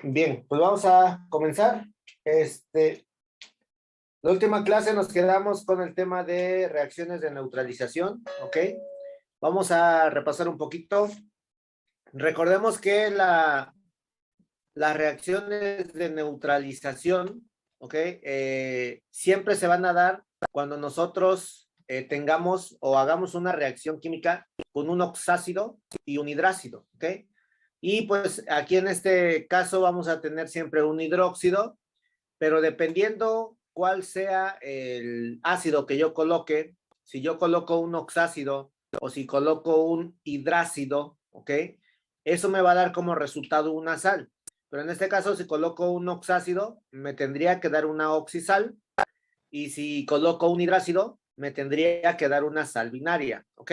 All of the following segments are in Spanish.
Bien, pues vamos a comenzar. La última clase nos quedamos con el tema de reacciones de neutralización, ¿ok? Vamos a repasar un poquito. Recordemos que las reacciones de neutralización, ¿ok? Siempre se van a dar cuando nosotros tengamos o hagamos una reacción química con un oxácido y un hidrácido, ¿ok? Y pues aquí en este caso vamos a tener siempre un hidróxido, pero dependiendo cuál sea el ácido que yo coloque, si yo coloco un oxácido o si coloco un hidrácido, ¿ok? Eso me va a dar como resultado una sal. Pero en este caso, si coloco un oxácido, me tendría que dar una oxisal, y si coloco un hidrácido, me tendría que dar una sal binaria, ¿ok?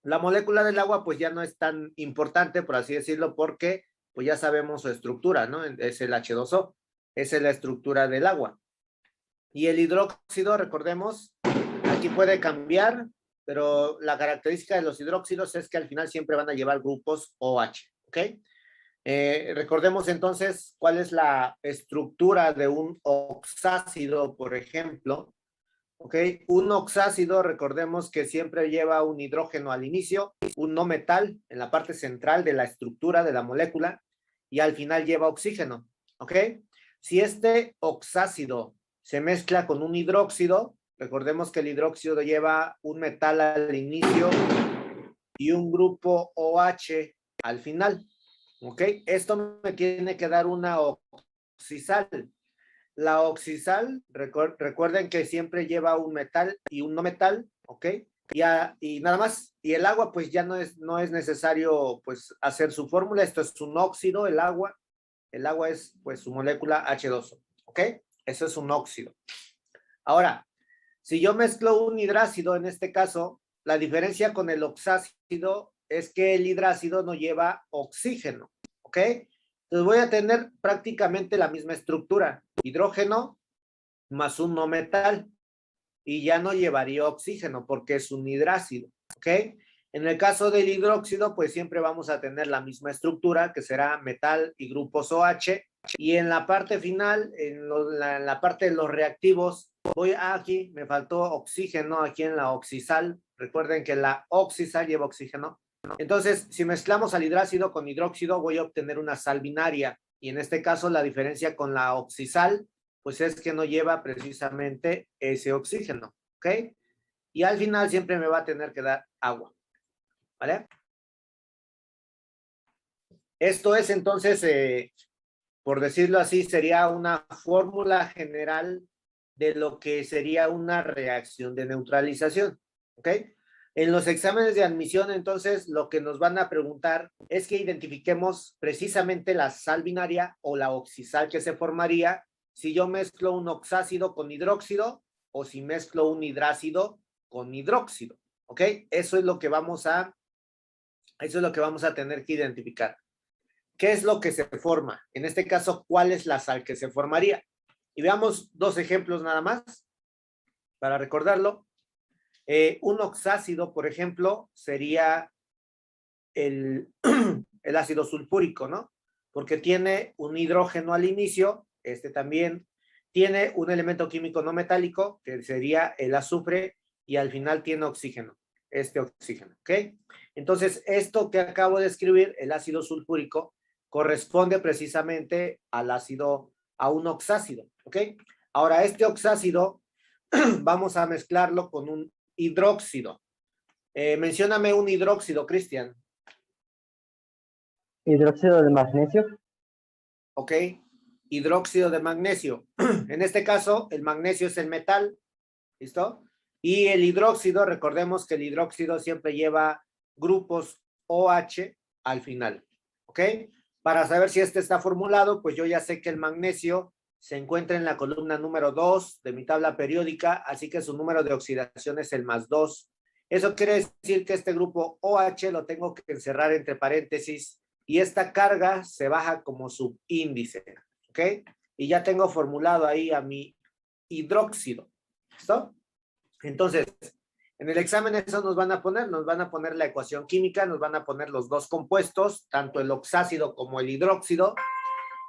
La molécula del agua pues ya no es tan importante, por así decirlo, porque pues ya sabemos su estructura, ¿no? Es el H2O, esa es la estructura del agua. Y el hidróxido, recordemos, aquí puede cambiar, pero la característica de los hidróxidos es que al final siempre van a llevar grupos OH, ¿ok? Recordemos entonces cuál es la estructura de un oxácido, por ejemplo. ¿Ok? Un oxácido, recordemos que siempre lleva un hidrógeno al inicio, un no metal en la parte central de la estructura de la molécula, y al final lleva oxígeno. ¿Ok? Si este oxácido se mezcla con un hidróxido, recordemos que el hidróxido lleva un metal al inicio y un grupo OH al final. ¿Ok? Esto me tiene que dar una oxisal. La oxisal, recuerden que siempre lleva un metal y un no metal, ¿ok? Y nada más. Y el agua, pues ya no es necesario pues hacer su fórmula. Esto es un óxido, el agua. El agua es pues su molécula H2O, ¿ok? Eso es un óxido. Ahora, si yo mezclo un hidrácido, en este caso, la diferencia con el oxácido es que el hidrácido no lleva oxígeno, ¿ok? Entonces voy a tener prácticamente la misma estructura, hidrógeno más un no metal, y ya no llevaría oxígeno porque es un hidrácido, ¿ok? En el caso del hidróxido, pues siempre vamos a tener la misma estructura, que será metal y grupos OH, y en la parte final, en la parte de los reactivos, aquí, me faltó oxígeno aquí en la oxisal. Recuerden que la oxisal lleva oxígeno. Entonces, si mezclamos al hidrácido con hidróxido, voy a obtener una sal binaria, y en este caso la diferencia con la oxisal pues es que no lleva precisamente ese oxígeno, ¿ok? Y al final siempre me va a tener que dar agua, ¿vale? Esto es entonces, por decirlo así, sería una fórmula general de lo que sería una reacción de neutralización, ¿ok? En los exámenes de admisión, entonces, lo que nos van a preguntar es que identifiquemos precisamente la sal binaria o la oxisal que se formaría si yo mezclo un oxácido con hidróxido o si mezclo un hidrácido con hidróxido, ¿ok? Eso es lo que vamos a tener que identificar. ¿Qué es lo que se forma? En este caso, ¿cuál es la sal que se formaría? Y veamos dos ejemplos nada más para recordarlo. Un oxácido, por ejemplo, sería el, el ácido sulfúrico, ¿no? Porque tiene un hidrógeno al inicio, este también tiene un elemento químico no metálico, que sería el azufre, y al final tiene oxígeno, este oxígeno, ¿ok? Entonces, esto que acabo de escribir, el ácido sulfúrico, corresponde precisamente a un oxácido, ¿ok? Ahora, este oxácido vamos a mezclarlo con un hidróxido. Mencióname un hidróxido, Cristian. Hidróxido de magnesio. ¿Ok? Hidróxido de magnesio. En este caso, el magnesio es el metal, ¿listo? Y el hidróxido, recordemos que el hidróxido siempre lleva grupos OH al final, ¿ok? Para saber si este está formulado, pues yo ya sé que el magnesio se encuentra en la columna número 2 de mi tabla periódica, así que su número de oxidación es el +2. Eso quiere decir que este grupo OH lo tengo que encerrar entre paréntesis y esta carga se baja como subíndice, ¿ok? Y ya tengo formulado ahí a mi hidróxido, ¿listo? Entonces, en el examen eso nos van a poner la ecuación química, nos van a poner los dos compuestos, tanto el oxácido como el hidróxido,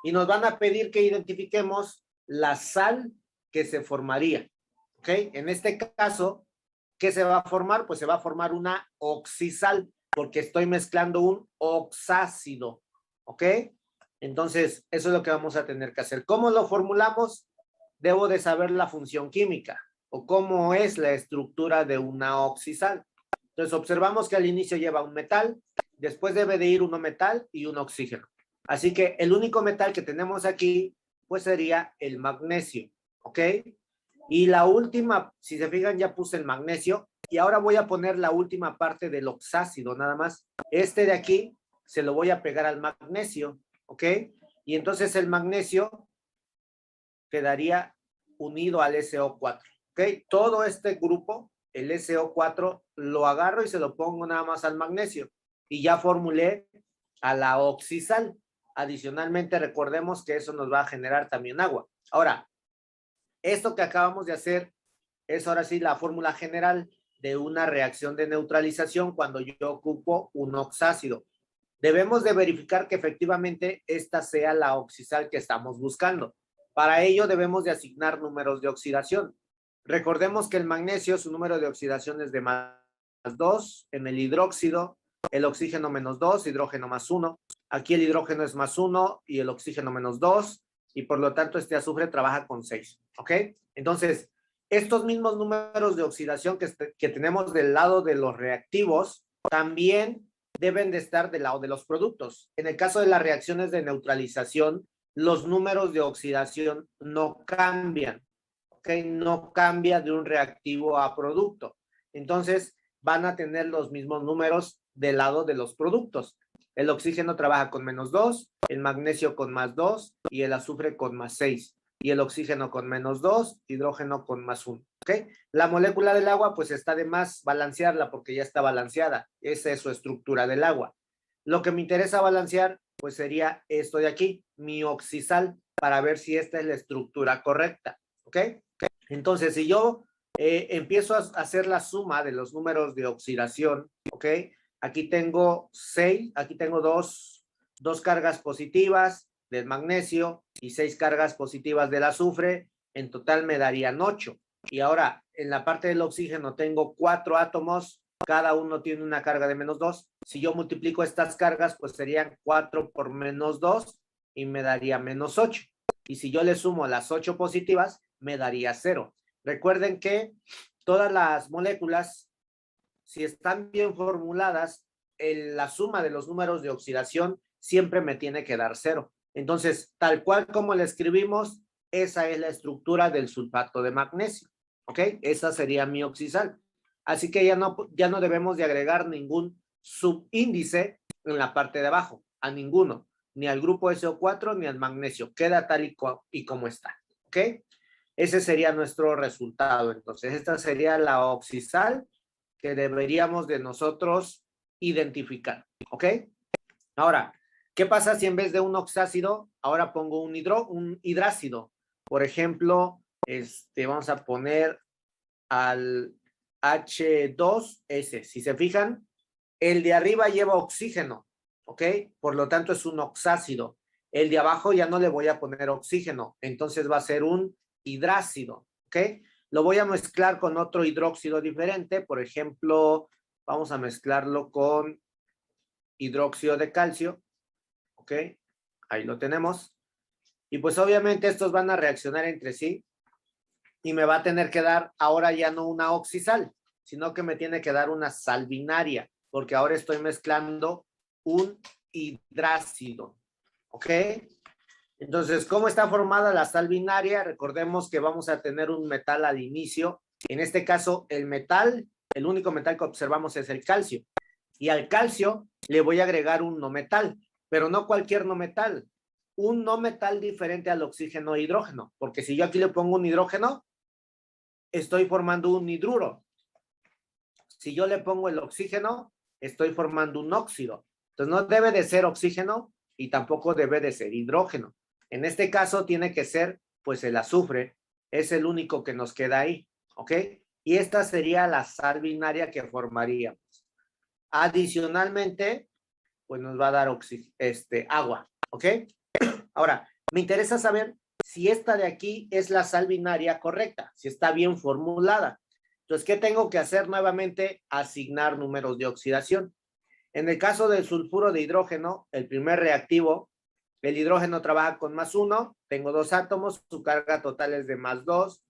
y nos van a pedir que identifiquemos la sal que se formaría, ¿ok? En este caso, ¿qué se va a formar? Pues se va a formar una oxisal, porque estoy mezclando un oxácido, ¿ok? Entonces, eso es lo que vamos a tener que hacer. ¿Cómo lo formulamos? Debo de saber la función química o cómo es la estructura de una oxisal. Entonces, observamos que al inicio lleva un metal, después debe de ir un no metal y un oxígeno. Así que el único metal que tenemos aquí, pues sería el magnesio, ¿ok? Y la última, si se fijan, ya puse el magnesio y ahora voy a poner la última parte del oxácido, nada más. Este de aquí se lo voy a pegar al magnesio, ¿ok? Y entonces el magnesio quedaría unido al SO4, ¿ok? Todo este grupo, el SO4, lo agarro y se lo pongo nada más al magnesio y ya formulé a la oxisal. Adicionalmente, recordemos que eso nos va a generar también agua. Ahora, esto que acabamos de hacer es ahora sí la fórmula general de una reacción de neutralización cuando yo ocupo un oxácido. Debemos de verificar que efectivamente esta sea la oxisal que estamos buscando. Para ello debemos de asignar números de oxidación. Recordemos que el magnesio, su número de oxidación es de +2, en el hidróxido, el oxígeno -2, hidrógeno +1. Aquí el hidrógeno es +1 y el oxígeno -2, y por lo tanto este azufre trabaja con 6, ¿ok? Entonces, estos mismos números de oxidación que tenemos del lado de los reactivos, también deben de estar del lado de los productos. En el caso de las reacciones de neutralización, los números de oxidación no cambian, ¿ok? No cambia de un reactivo a producto. Entonces, van a tener los mismos números del lado de los productos. El oxígeno trabaja con -2, el magnesio con +2 y el azufre con +6. Y el oxígeno con -2, hidrógeno con +1, ¿ok? La molécula del agua, pues está de más balancearla porque ya está balanceada. Esa es su estructura del agua. Lo que me interesa balancear, pues sería esto de aquí, mi oxisal, para ver si esta es la estructura correcta, ¿ok? Entonces, si yo empiezo a hacer la suma de los números de oxidación, ¿ok? Aquí tengo 6, aquí tengo dos cargas positivas del magnesio y 6 cargas positivas del azufre, en total me darían 8. Y ahora, en la parte del oxígeno tengo 4 átomos, cada uno tiene una carga de -2. Si yo multiplico estas cargas, pues serían 4 por -2 y me daría -8. Y si yo le sumo las 8 positivas, me daría 0. Recuerden que todas las moléculas, si están bien formuladas, la suma de los números de oxidación siempre me tiene que dar 0. Entonces, tal cual como la escribimos, esa es la estructura del sulfato de magnesio, ¿ok? Esa sería mi oxisal. Así que ya no debemos de agregar ningún subíndice en la parte de abajo, a ninguno, ni al grupo SO4 ni al magnesio. Queda tal y como está, ¿ok? Ese sería nuestro resultado. Entonces, esta sería la oxisal que deberíamos de nosotros identificar, ¿ok? Ahora, ¿qué pasa si en vez de un oxácido, ahora pongo un hidrácido? Por ejemplo, vamos a poner al H2S. Si se fijan, el de arriba lleva oxígeno, ¿ok? Por lo tanto, es un oxácido. El de abajo ya no le voy a poner oxígeno, entonces va a ser un hidrácido, ¿ok? Lo voy a mezclar con otro hidróxido diferente, por ejemplo, vamos a mezclarlo con hidróxido de calcio, ¿ok? Ahí lo tenemos. Y pues obviamente estos van a reaccionar entre sí y me va a tener que dar ahora ya no una oxisal, sino que me tiene que dar una sal binaria, porque ahora estoy mezclando un hidrácido, ¿ok? Entonces, ¿cómo está formada la sal binaria? Recordemos que vamos a tener un metal al inicio. En este caso, el metal, el único metal que observamos es el calcio. Y al calcio le voy a agregar un no metal, pero no cualquier no metal. Un no metal diferente al oxígeno e hidrógeno, porque si yo aquí le pongo un hidrógeno, estoy formando un hidruro. Si yo le pongo el oxígeno, estoy formando un óxido. Entonces, no debe de ser oxígeno y tampoco debe de ser hidrógeno. En este caso tiene que ser, pues, el azufre. Es el único que nos queda ahí, ¿ok? Y esta sería la sal binaria que formaríamos. Adicionalmente, pues nos va a dar agua, ¿ok? Ahora, Me interesa saber si esta de aquí es la sal binaria correcta, si está bien formulada. Entonces, ¿qué tengo que hacer nuevamente? Asignar números de oxidación. En el caso del sulfuro de hidrógeno, el primer reactivo, el hidrógeno trabaja con +1, tengo 2 átomos, su carga total es de +2,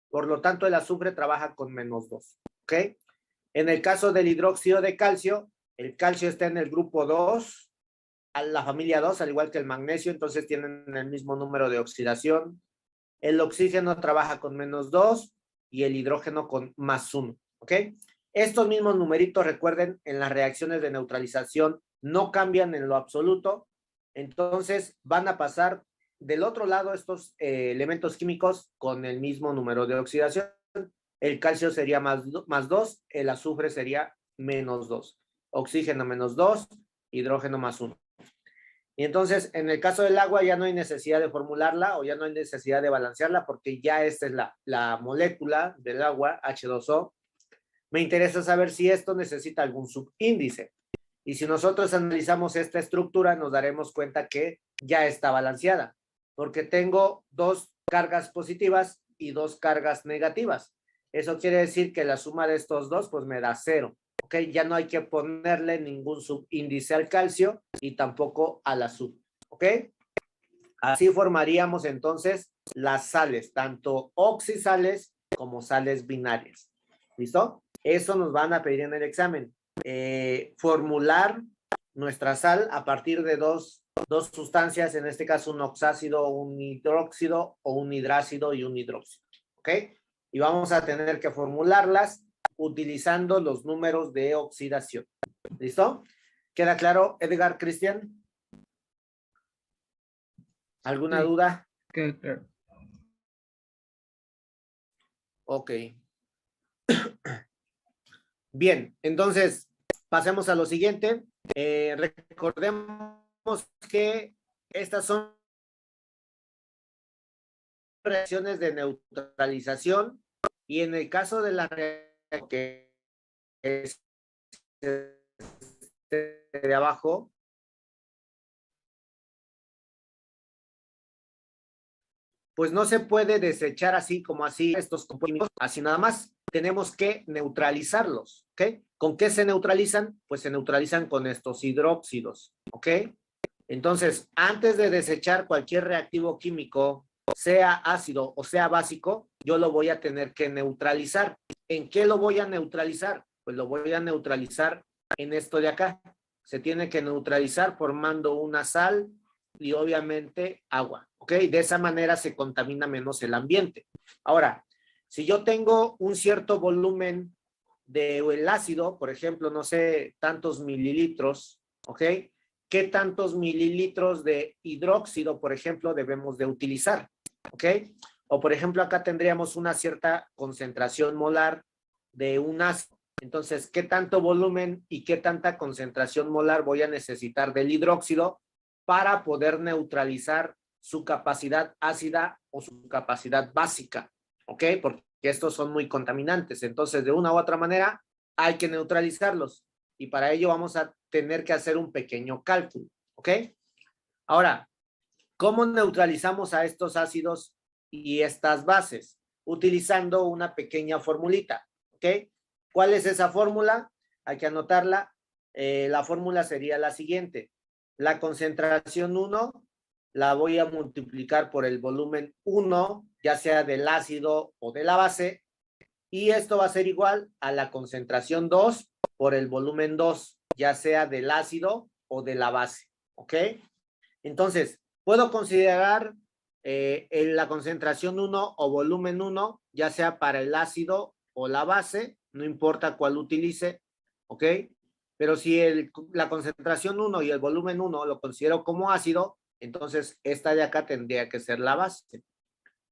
por lo tanto el azufre trabaja con -2, ¿ok? En el caso del hidróxido de calcio, el calcio está en el grupo 2, a la familia 2, al igual que el magnesio, entonces tienen el mismo número de oxidación. El oxígeno trabaja con -2 y el hidrógeno con +1, ¿ok? Estos mismos numeritos, recuerden, en las reacciones de neutralización no cambian en lo absoluto, entonces van a pasar del otro lado estos elementos químicos con el mismo número de oxidación. El calcio sería +2, el azufre sería -2, oxígeno -2, hidrógeno +1. Y entonces, en el caso del agua ya no hay necesidad de formularla o ya no hay necesidad de balancearla porque ya esta es la molécula del agua, H2O. Me interesa saber si esto necesita algún subíndice. Y si nosotros analizamos esta estructura, nos daremos cuenta que ya está balanceada, porque tengo 2 cargas positivas y 2 cargas negativas. Eso quiere decir que la suma de estos dos, pues me da 0. ¿Ok? Ya no hay que ponerle ningún subíndice al calcio y tampoco al azufre. ¿Ok? Así formaríamos entonces las sales, tanto oxisales como sales binarias. ¿Listo? Eso nos van a pedir en el examen. Formular nuestra sal a partir de dos sustancias, en este caso un oxácido, un hidróxido o un hidrácido y un hidróxido. ¿Ok? Y vamos a tener que formularlas utilizando los números de oxidación. ¿Listo? ¿Queda claro, Edgar, Cristian? ¿Alguna Sí, duda? claro. Ok. Bien, entonces pasemos a lo siguiente. Recordemos que estas son reacciones de neutralización y en el caso de la reacción que es de abajo, pues no se puede desechar así como así estos compuestos, así nada más. Tenemos que neutralizarlos, ¿ok? ¿Con qué se neutralizan? Pues se neutralizan con estos hidróxidos, ¿ok? Entonces, antes de desechar cualquier reactivo químico, sea ácido o sea básico, yo lo voy a tener que neutralizar. ¿En qué lo voy a neutralizar? Pues lo voy a neutralizar en esto de acá. Se tiene que neutralizar formando una sal y obviamente agua, ¿ok? De esa manera se contamina menos el ambiente. Ahora, si yo tengo un cierto volumen del ácido, por ejemplo, no sé, tantos mililitros, ¿ok? ¿Qué tantos mililitros de hidróxido, por ejemplo, debemos de utilizar? ¿Ok? O, por ejemplo, acá tendríamos una cierta concentración molar de un ácido. Entonces, ¿qué tanto volumen y qué tanta concentración molar voy a necesitar del hidróxido para poder neutralizar su capacidad ácida o su capacidad básica? ¿Ok? Porque estos son muy contaminantes. Entonces, de una u otra manera, hay que neutralizarlos. Y para ello vamos a tener que hacer un pequeño cálculo. ¿Ok? Ahora, ¿cómo neutralizamos a estos ácidos y estas bases? Utilizando una pequeña formulita. ¿Ok? ¿Cuál es esa fórmula? Hay que anotarla. La fórmula sería la siguiente. La concentración 1 la voy a multiplicar por el volumen 1, ya sea del ácido o de la base, y esto va a ser igual a la concentración 2 por el volumen 2, ya sea del ácido o de la base. ¿Ok? Entonces, puedo considerar la concentración 1 o volumen 1, ya sea para el ácido o la base, no importa cuál utilice, ¿ok? Pero si la concentración 1 y el volumen 1 lo considero como ácido, entonces esta de acá tendría que ser la base.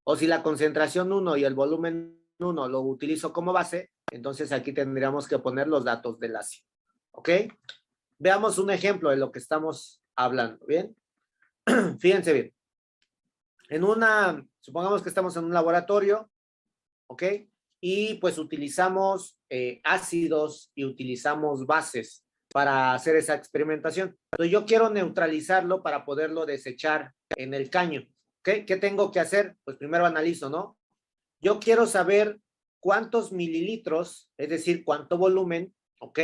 O si la concentración 1 y el volumen 1 lo utilizo como base, entonces aquí tendríamos que poner los datos del ácido, ¿ok? Veamos un ejemplo de lo que estamos hablando, ¿bien? Fíjense bien. Supongamos que estamos en un laboratorio, ¿ok? Y pues utilizamos ácidos y utilizamos bases para hacer esa experimentación. Entonces yo quiero neutralizarlo para poderlo desechar en el caño. ¿Ok? ¿Qué tengo que hacer? Pues primero analizo, ¿no? Yo quiero saber cuántos mililitros, es decir, cuánto volumen, ¿ok?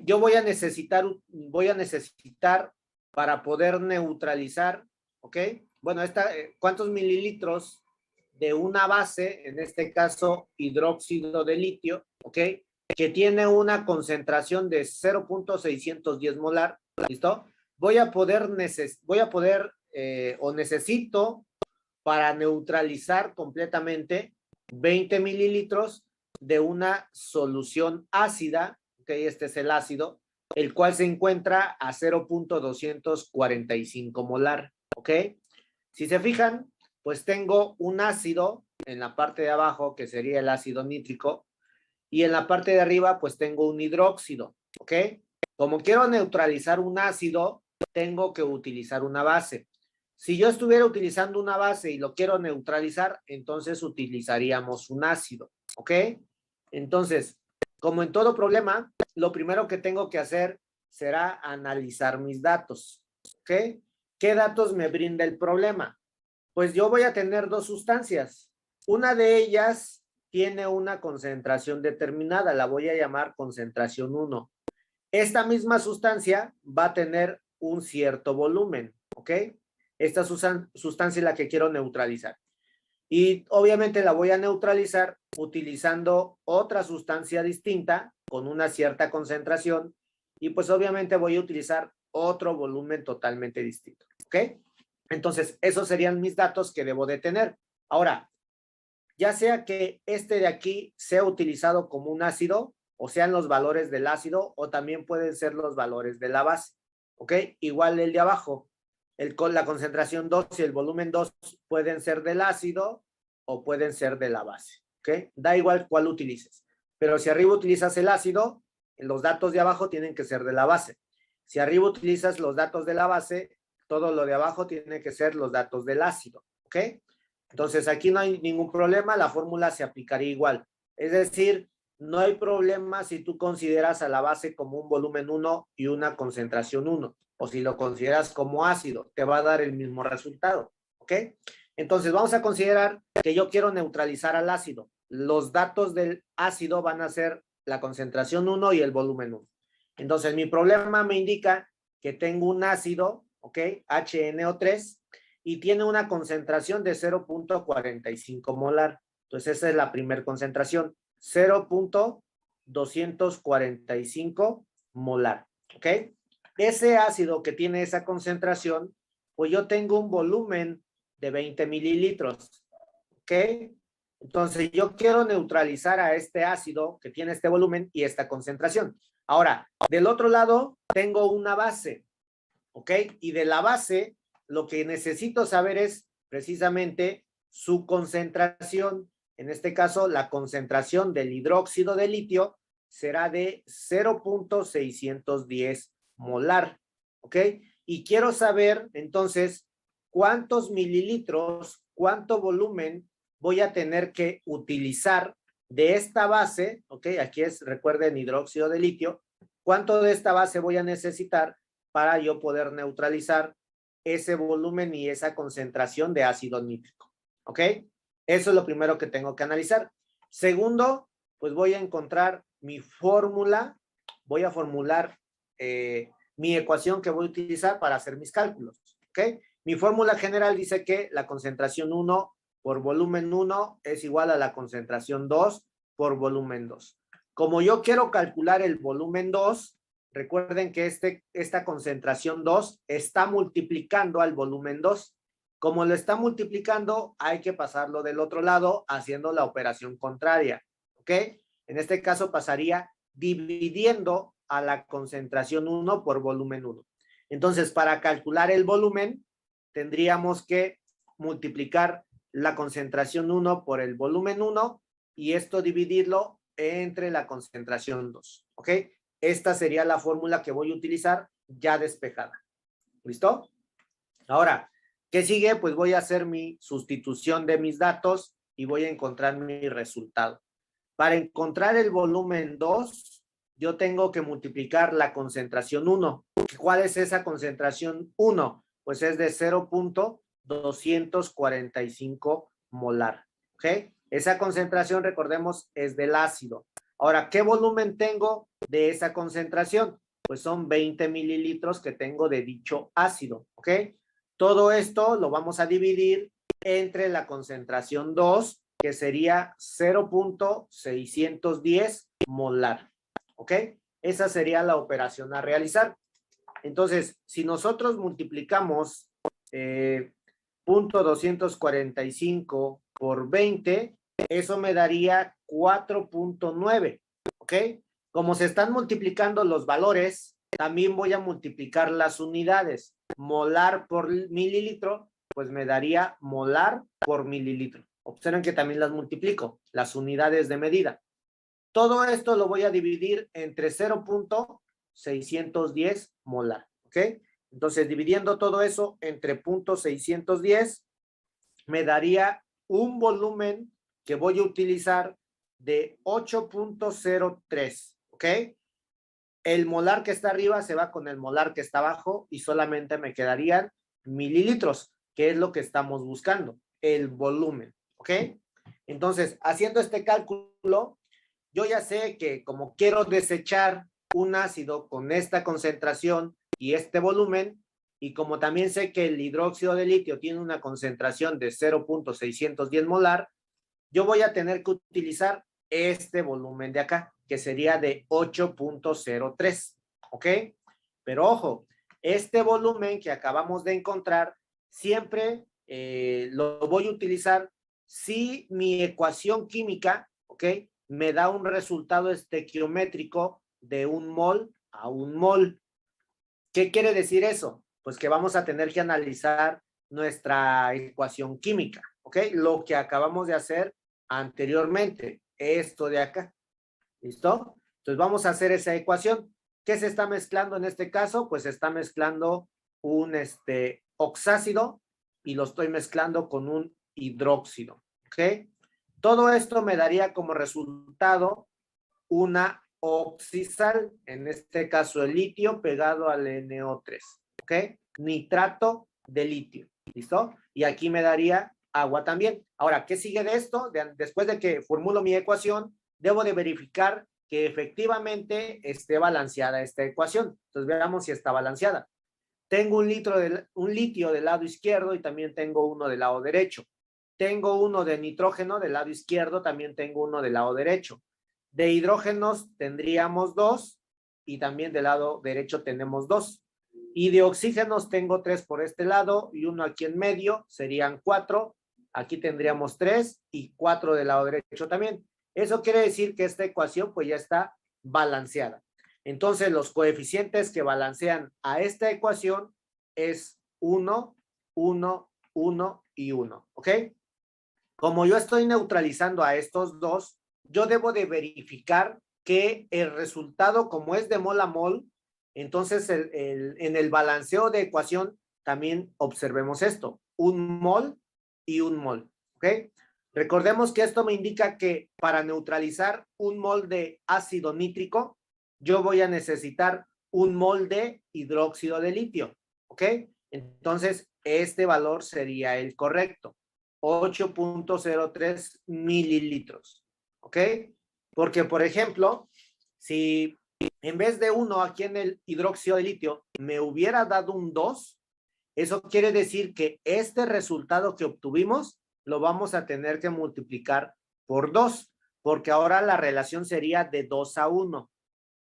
Yo voy a necesitar para poder neutralizar, ¿ok? Bueno, ¿cuántos mililitros de una base, en este caso hidróxido de litio, ¿ok? Que tiene una concentración de 0.610 molar, ¿listo? Necesito para neutralizar completamente 20 mililitros de una solución ácida, ¿ok? Este es el ácido, el cual se encuentra a 0.245 molar, ¿ok? Si se fijan, pues tengo un ácido en la parte de abajo, que sería el ácido nítrico, y en la parte de arriba, pues tengo un hidróxido, ¿ok? Como quiero neutralizar un ácido, tengo que utilizar una base. Si yo estuviera utilizando una base y lo quiero neutralizar, entonces utilizaríamos un ácido, ¿ok? Entonces, como en todo problema, lo primero que tengo que hacer será analizar mis datos, ¿ok? ¿Qué datos me brinda el problema? Pues yo voy a tener dos sustancias. Una de ellas tiene una concentración determinada, la voy a llamar concentración 1. Esta misma sustancia va a tener un cierto volumen, ¿ok? Esta sustancia es la que quiero neutralizar. Y obviamente la voy a neutralizar utilizando otra sustancia distinta con una cierta concentración y pues obviamente voy a utilizar otro volumen totalmente distinto, ¿ok? Entonces, esos serían mis datos que debo de tener. Ahora, ya sea que este de aquí sea utilizado como un ácido, o sean los valores del ácido, o también pueden ser los valores de la base, ¿ok? Igual el de abajo, la concentración 2 y el volumen 2 pueden ser del ácido o pueden ser de la base, ¿ok? Da igual cuál utilices. Pero si arriba utilizas el ácido, los datos de abajo tienen que ser de la base. Si arriba utilizas los datos de la base, todo lo de abajo tiene que ser los datos del ácido, ¿ok? Entonces, aquí no hay ningún problema, la fórmula se aplicaría igual. Es decir, no hay problema si tú consideras a la base como un volumen 1 y una concentración 1, o si lo consideras como ácido, te va a dar el mismo resultado, ¿ok? Entonces, vamos a considerar que yo quiero neutralizar al ácido. Los datos del ácido van a ser la concentración 1 y el volumen 1. Entonces, mi problema me indica que tengo un ácido, ¿ok? HNO3, y tiene una concentración de 0.45 molar. Entonces, esa es la primera concentración, 0.245 molar, ¿ok? Ese ácido que tiene esa concentración, pues yo tengo un volumen de 20 mililitros, ¿ok? Entonces, yo quiero neutralizar a este ácido que tiene este volumen y esta concentración. Ahora, del otro lado, tengo una base, ¿ok? Y de la base, lo que necesito saber es precisamente su concentración. En este caso, la concentración del hidróxido de litio será de 0.610 molar, ¿ok? Y quiero saber, entonces, cuántos mililitros, cuánto volumen voy a tener que utilizar de esta base, ¿ok? Aquí es, recuerden, hidróxido de litio. ¿Cuánto de esta base voy a necesitar para yo poder neutralizar ese volumen y esa concentración de ácido nítrico? ¿Ok? Eso es lo primero que tengo que analizar. Segundo, pues voy a encontrar mi fórmula, voy a formular mi ecuación que voy a utilizar para hacer mis cálculos. ¿Ok? Mi fórmula general dice que la concentración 1 por volumen 1 es igual a la concentración 2 por volumen 2. Como yo quiero calcular el volumen 2, recuerden que esta concentración 2 está multiplicando al volumen 2. Como lo está multiplicando, hay que pasarlo del otro lado haciendo la operación contraria, ¿ok? En este caso pasaría dividiendo a la concentración 1 por volumen 1. Entonces, para calcular el volumen, tendríamos que multiplicar la concentración 1 por el volumen 1 y esto dividirlo entre la concentración 2, ¿ok? Esta sería la fórmula que voy a utilizar ya despejada. ¿Listo? Ahora, ¿qué sigue? Pues voy a hacer mi sustitución de mis datos y voy a encontrar mi resultado. Para encontrar el volumen 2, yo tengo que multiplicar la concentración 1. ¿Cuál es esa concentración 1? Pues es de 245 molar. ¿Ok? Esa concentración, recordemos, es del ácido. Ahora, ¿qué volumen tengo de esa concentración? Pues son 20 mililitros que tengo de dicho ácido. ¿Ok? Todo esto lo vamos a dividir entre la concentración 2, que sería 0.610 molar. ¿Ok? Esa sería la operación a realizar. Entonces, si nosotros multiplicamos 0.245 por 20, eso me daría 4.9, ¿ok? Como se están multiplicando los valores, también voy a multiplicar las unidades. Molar por mililitro, pues me daría molar por mililitro. Observen que también las multiplico, las unidades de medida. Todo esto lo voy a dividir entre 0.610 molar, ¿ok? Entonces, dividiendo todo eso entre 0.610, me daría un volumen que voy a utilizar de 8.03, ¿ok? El molar que está arriba se va con el molar que está abajo y solamente me quedarían mililitros, que es lo que estamos buscando, el volumen, ¿ok? Entonces, haciendo este cálculo, yo ya sé que como quiero desechar un ácido con esta concentración y este volumen, y como también sé que el hidróxido de litio tiene una concentración de 0.610 molar, yo voy a tener que utilizar este volumen de acá, que sería de 8.03, ¿ok? Pero ojo, este volumen que acabamos de encontrar, siempre lo voy a utilizar si mi ecuación química, ¿ok?, me da un resultado estequiométrico de 1 mol a 1 mol. ¿Qué quiere decir eso? Pues que vamos a tener que analizar nuestra ecuación química, ¿ok? Lo que acabamos de hacer anteriormente, esto de acá, ¿listo? Entonces vamos a hacer esa ecuación. ¿Qué se está mezclando en este caso? Pues se está mezclando un oxácido y lo estoy mezclando con un hidróxido, ¿ok? Todo esto me daría como resultado una oxisal, en este caso el litio pegado al NO3, ¿ok? Nitrato de litio, ¿listo? Y aquí me daría agua también. Ahora, ¿qué sigue de esto? Después de que formulo mi ecuación, debo de verificar que efectivamente esté balanceada esta ecuación. Entonces, veamos si está balanceada. Tengo un litio del lado izquierdo y también tengo uno del lado derecho. Tengo uno de nitrógeno del lado izquierdo, también tengo uno del lado derecho. De hidrógenos tendríamos 2 y también del lado derecho tenemos 2. Y de oxígenos tengo 3 por este lado y uno aquí en medio, serían 4. Aquí tendríamos 3 y 4 del lado derecho también. Eso quiere decir que esta ecuación pues ya está balanceada. Entonces los coeficientes que balancean a esta ecuación es 1, 1, 1 y 1, ¿ok? Como yo estoy neutralizando a estos dos, yo debo de verificar que el resultado, como es de mol a mol, entonces en el balanceo de ecuación también observemos esto, un mol y un mol, ¿ok? Recordemos que esto me indica que para neutralizar un mol de ácido nítrico, yo voy a necesitar un mol de hidróxido de litio, ¿ok? Entonces, este valor sería el correcto. 8.03 mililitros, ¿ok? Porque, por ejemplo, si en vez de 1 aquí en el hidróxido de litio me hubiera dado un 2, eso quiere decir que este resultado que obtuvimos lo vamos a tener que multiplicar por 2, porque ahora la relación sería de 2 a 1.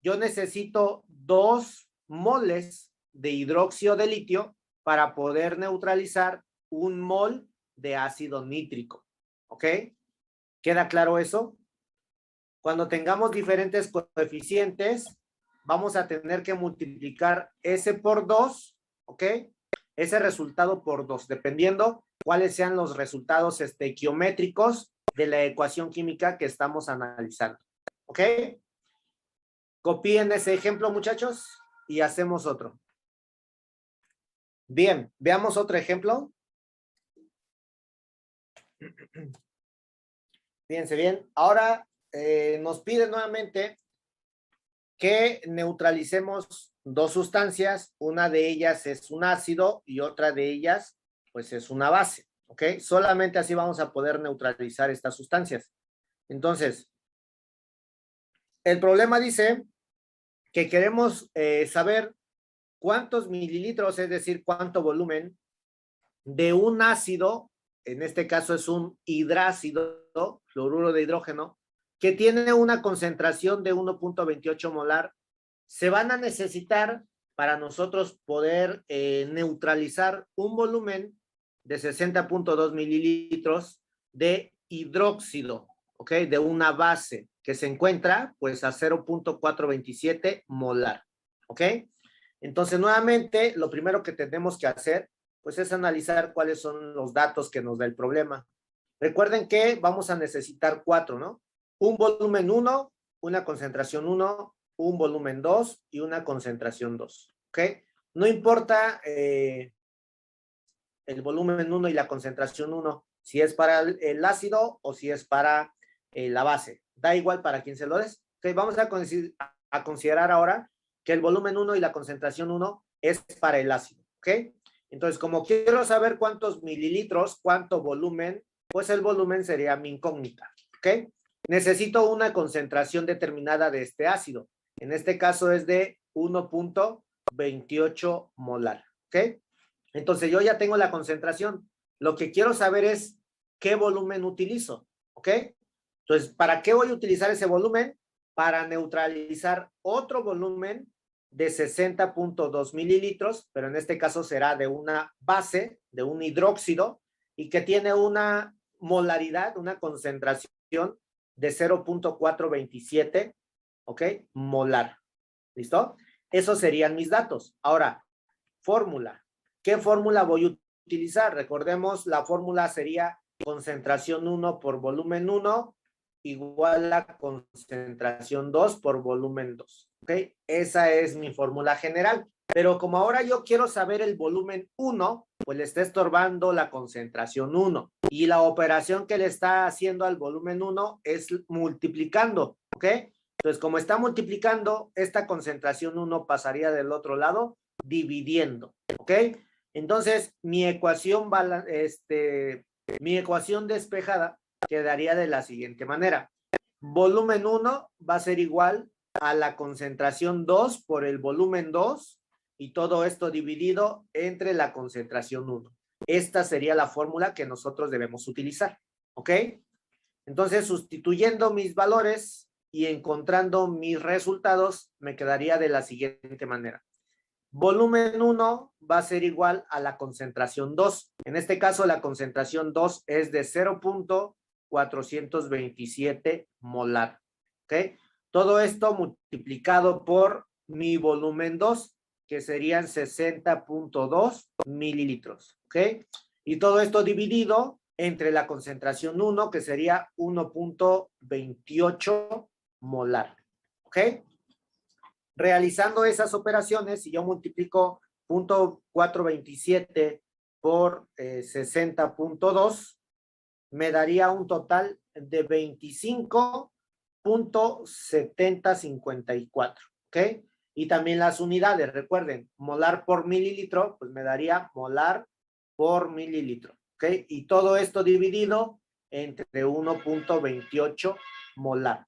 Yo necesito 2 moles de hidróxido de litio para poder neutralizar un mol de ácido nítrico, ¿ok? ¿Queda claro eso? Cuando tengamos diferentes coeficientes, vamos a tener que multiplicar ese por 2, ¿ok? Ese resultado por 2, dependiendo cuáles sean los resultados estequiométricos de la ecuación química que estamos analizando, ¿ok? Copien ese ejemplo, muchachos, y hacemos otro. Bien, veamos otro ejemplo. Fíjense bien. Ahora nos pide nuevamente que neutralicemos dos sustancias. Una de ellas es un ácido y otra de ellas pues es una base, ¿ok? Solamente así vamos a poder neutralizar estas sustancias. Entonces, el problema dice que queremos saber cuántos mililitros, es decir, cuánto volumen de un ácido, en este caso es un hidrácido, fluoruro de hidrógeno, que tiene una concentración de 1.28 molar, se van a necesitar para nosotros poder neutralizar un volumen de 60.2 mililitros de hidróxido, ¿ok? De una base que se encuentra pues a 0.427 molar, ¿ok? Entonces, nuevamente, lo primero que tenemos que hacer pues es analizar cuáles son los datos que nos da el problema. Recuerden que vamos a necesitar 4, ¿no? Un volumen 1, una concentración 1, un volumen 2 y una concentración 2, ¿ok? No importa el volumen 1 y la concentración 1, si es para el ácido o si es para la base. Da igual para quién se lo des. ¿Ok? Vamos a considerar ahora que el volumen 1 y la concentración 1 es para el ácido, ¿ok? Entonces, como quiero saber cuántos mililitros, cuánto volumen, pues el volumen sería mi incógnita, ¿ok? Necesito una concentración determinada de este ácido. En este caso es de 1.28 molar, ¿ok? Entonces yo ya tengo la concentración. Lo que quiero saber es qué volumen utilizo, ¿ok? Entonces, ¿para qué voy a utilizar ese volumen? Para neutralizar otro volumen de 60.2 mililitros, pero en este caso será de una base, de un hidróxido, y que tiene una molaridad, una concentración de 0.427, ¿ok? Molar. ¿Listo? Esos serían mis datos. Ahora, fórmula. ¿Qué fórmula voy a utilizar? Recordemos, la fórmula sería concentración 1 por volumen 1 igual a concentración 2 por volumen 2. ¿Ok? Esa es mi fórmula general. Pero como ahora yo quiero saber el volumen 1, pues le está estorbando la concentración 1. Y la operación que le está haciendo al volumen 1 es multiplicando. ¿Ok? Entonces, como está multiplicando, esta concentración 1 pasaría del otro lado dividiendo. ¿Ok? Entonces, mi ecuación despejada quedaría de la siguiente manera. Volumen 1 va a ser igual a la concentración 2 por el volumen 2 y todo esto dividido entre la concentración 1. Esta sería la fórmula que nosotros debemos utilizar. ¿Ok? Entonces, sustituyendo mis valores y encontrando mis resultados, me quedaría de la siguiente manera. Volumen 1 va a ser igual a la concentración 2. En este caso, la concentración 2 es de 0.427 molar. ¿Ok? Todo esto multiplicado por mi volumen 2, que serían 60.2 mililitros. ¿Ok? Y todo esto dividido entre la concentración 1, que sería 1.28 molar. ¿Ok? Realizando esas operaciones, si yo multiplico 0.427 por 60.2, me daría un total de 25.7054, ¿ok? Y también las unidades, recuerden, molar por mililitro, pues me daría molar por mililitro, ¿ok? Y todo esto dividido entre 1.28 molar.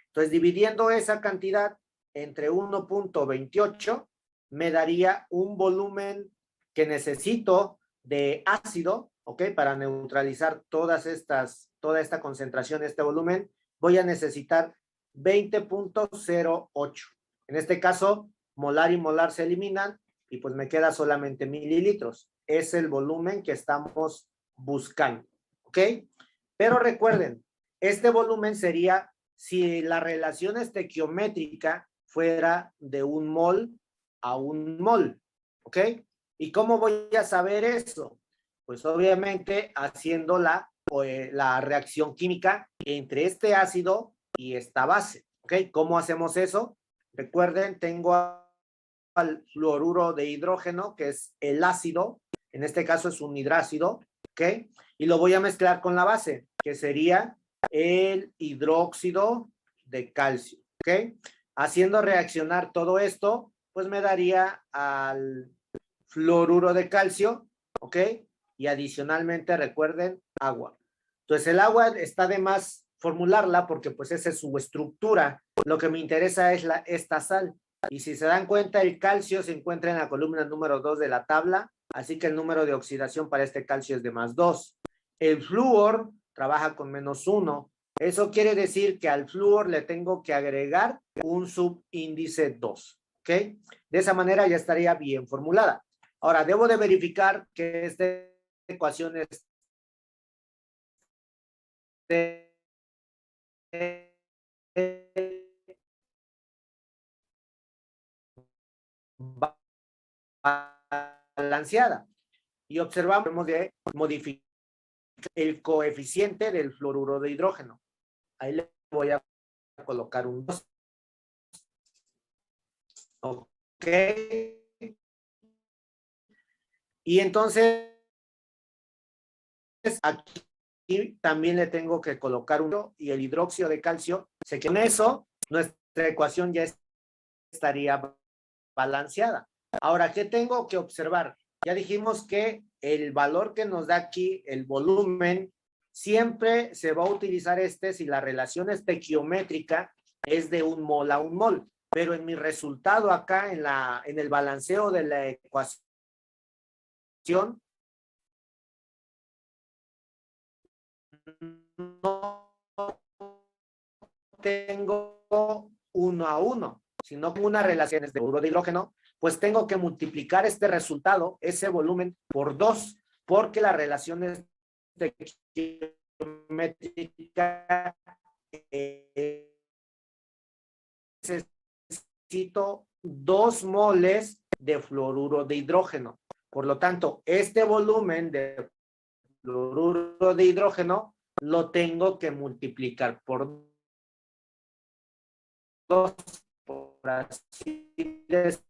Entonces, dividiendo esa cantidad entre 1.28, me daría un volumen que necesito de ácido, ¿ok? Para neutralizar toda esta concentración, este volumen, voy a necesitar 20.08. En este caso, molar y molar se eliminan y pues me queda solamente mililitros. Es el volumen que estamos buscando, ¿ok? Pero recuerden, este volumen sería si la relación estequiométrica fuera de un mol a un mol, ¿ok? ¿Y cómo voy a saber eso? Pues obviamente haciendo la reacción química entre este ácido y esta base, ¿ok? ¿Cómo hacemos eso? Recuerden, tengo al fluoruro de hidrógeno, que es el ácido, en este caso es un hidrácido, ¿ok? Y lo voy a mezclar con la base, que sería el hidróxido de calcio, ¿ok? Haciendo reaccionar todo esto, pues me daría al fluoruro de calcio, ¿ok? y adicionalmente recuerden agua. Entonces el agua está de más formularla porque pues esa es su estructura. Lo que me interesa es esta sal. Y si se dan cuenta, el calcio se encuentra en la columna número 2 de la tabla, así que el número de oxidación para este calcio es de +2. El flúor trabaja con -1. Eso quiere decir que al flúor le tengo que agregar un subíndice 2. ¿Ok? De esa manera ya estaría bien formulada. Ahora, debo de verificar que esta ecuación es balanceada. Y observamos de modificar el coeficiente del fluoruro de hidrógeno. Ahí le voy a colocar un 2. Ok. Y entonces, aquí también le tengo que colocar un y el hidróxido de calcio. Con eso, nuestra ecuación ya estaría balanceada. Ahora, ¿qué tengo que observar? Ya dijimos que el valor que nos da aquí, el volumen, siempre se va a utilizar si la relación estequiométrica es de 1 mol a 1 mol. Pero en mi resultado acá, en el balanceo de la ecuación, no tengo 1 a 1, sino con unas relaciones de fluoruro de hidrógeno, pues tengo que multiplicar este resultado, ese volumen, por 2, porque la relación estequiométrica necesito 2 moles de fluoruro de hidrógeno. Por lo tanto, este volumen de fluoruro de hidrógeno lo tengo que multiplicar por 2, por así decirlo.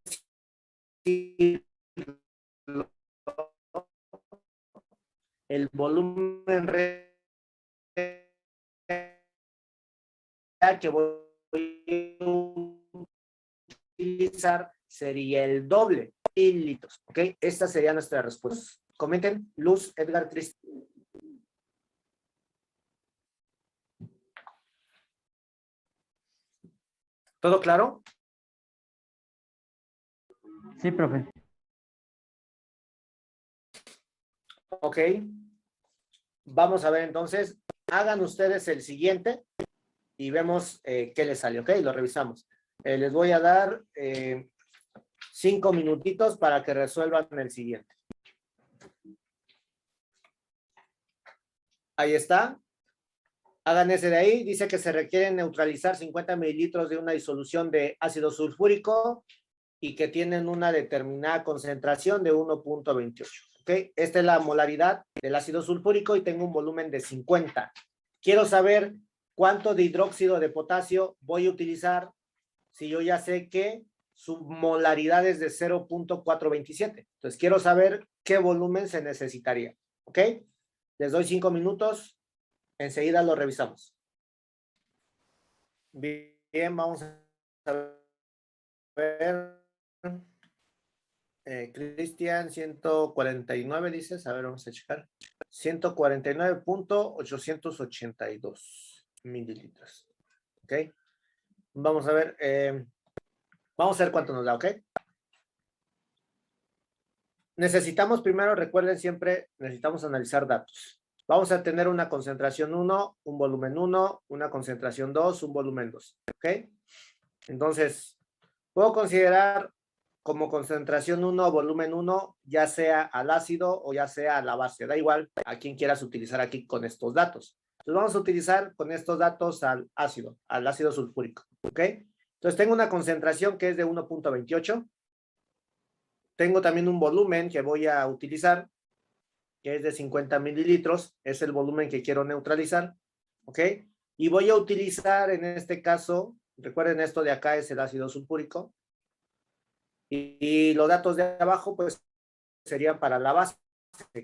El volumen real que voy a utilizar sería el doble, 1000 litros. ¿Ok? Esta sería nuestra respuesta. Comenten, Luz, Edgar, Cristian. ¿Todo claro? Sí, profe. Ok. Vamos a ver entonces. Hagan ustedes el siguiente y vemos qué les sale. Ok, lo revisamos. Les voy a dar 5 minutitos para que resuelvan el siguiente. Ahí está. Hagan ese de ahí. Dice que se requiere neutralizar 50 mililitros de una disolución de ácido sulfúrico y que tienen una determinada concentración de 1.28. ¿Ok? Esta es la molaridad del ácido sulfúrico y tengo un volumen de 50. Quiero saber cuánto de hidróxido de potasio voy a utilizar si yo ya sé que su molaridad es de 0.427. Entonces, quiero saber qué volumen se necesitaría. ¿Ok? Les doy 5 minutos. Enseguida lo revisamos. Bien, vamos a ver. Cristian, 149 dices. A ver, vamos a checar. 149.882 mililitros. ¿Ok? Vamos a ver. Vamos a ver cuánto nos da, ¿ok? Necesitamos primero, recuerden siempre, necesitamos analizar datos. Vamos a tener una concentración 1, un volumen 1, una concentración 2, un volumen 2, ¿ok? Entonces, puedo considerar como concentración 1, volumen 1, ya sea al ácido o ya sea a la base. Da igual a quien quieras utilizar aquí con estos datos. Entonces, vamos a utilizar con estos datos al ácido sulfúrico, ¿ok? Entonces, tengo una concentración que es de 1.28. Tengo también un volumen que voy a utilizar, que es de 50 mililitros. Es el volumen que quiero neutralizar, ¿ok? Y voy a utilizar en este caso, recuerden esto de acá es el ácido sulfúrico. Y los datos de abajo, pues, serían para la base,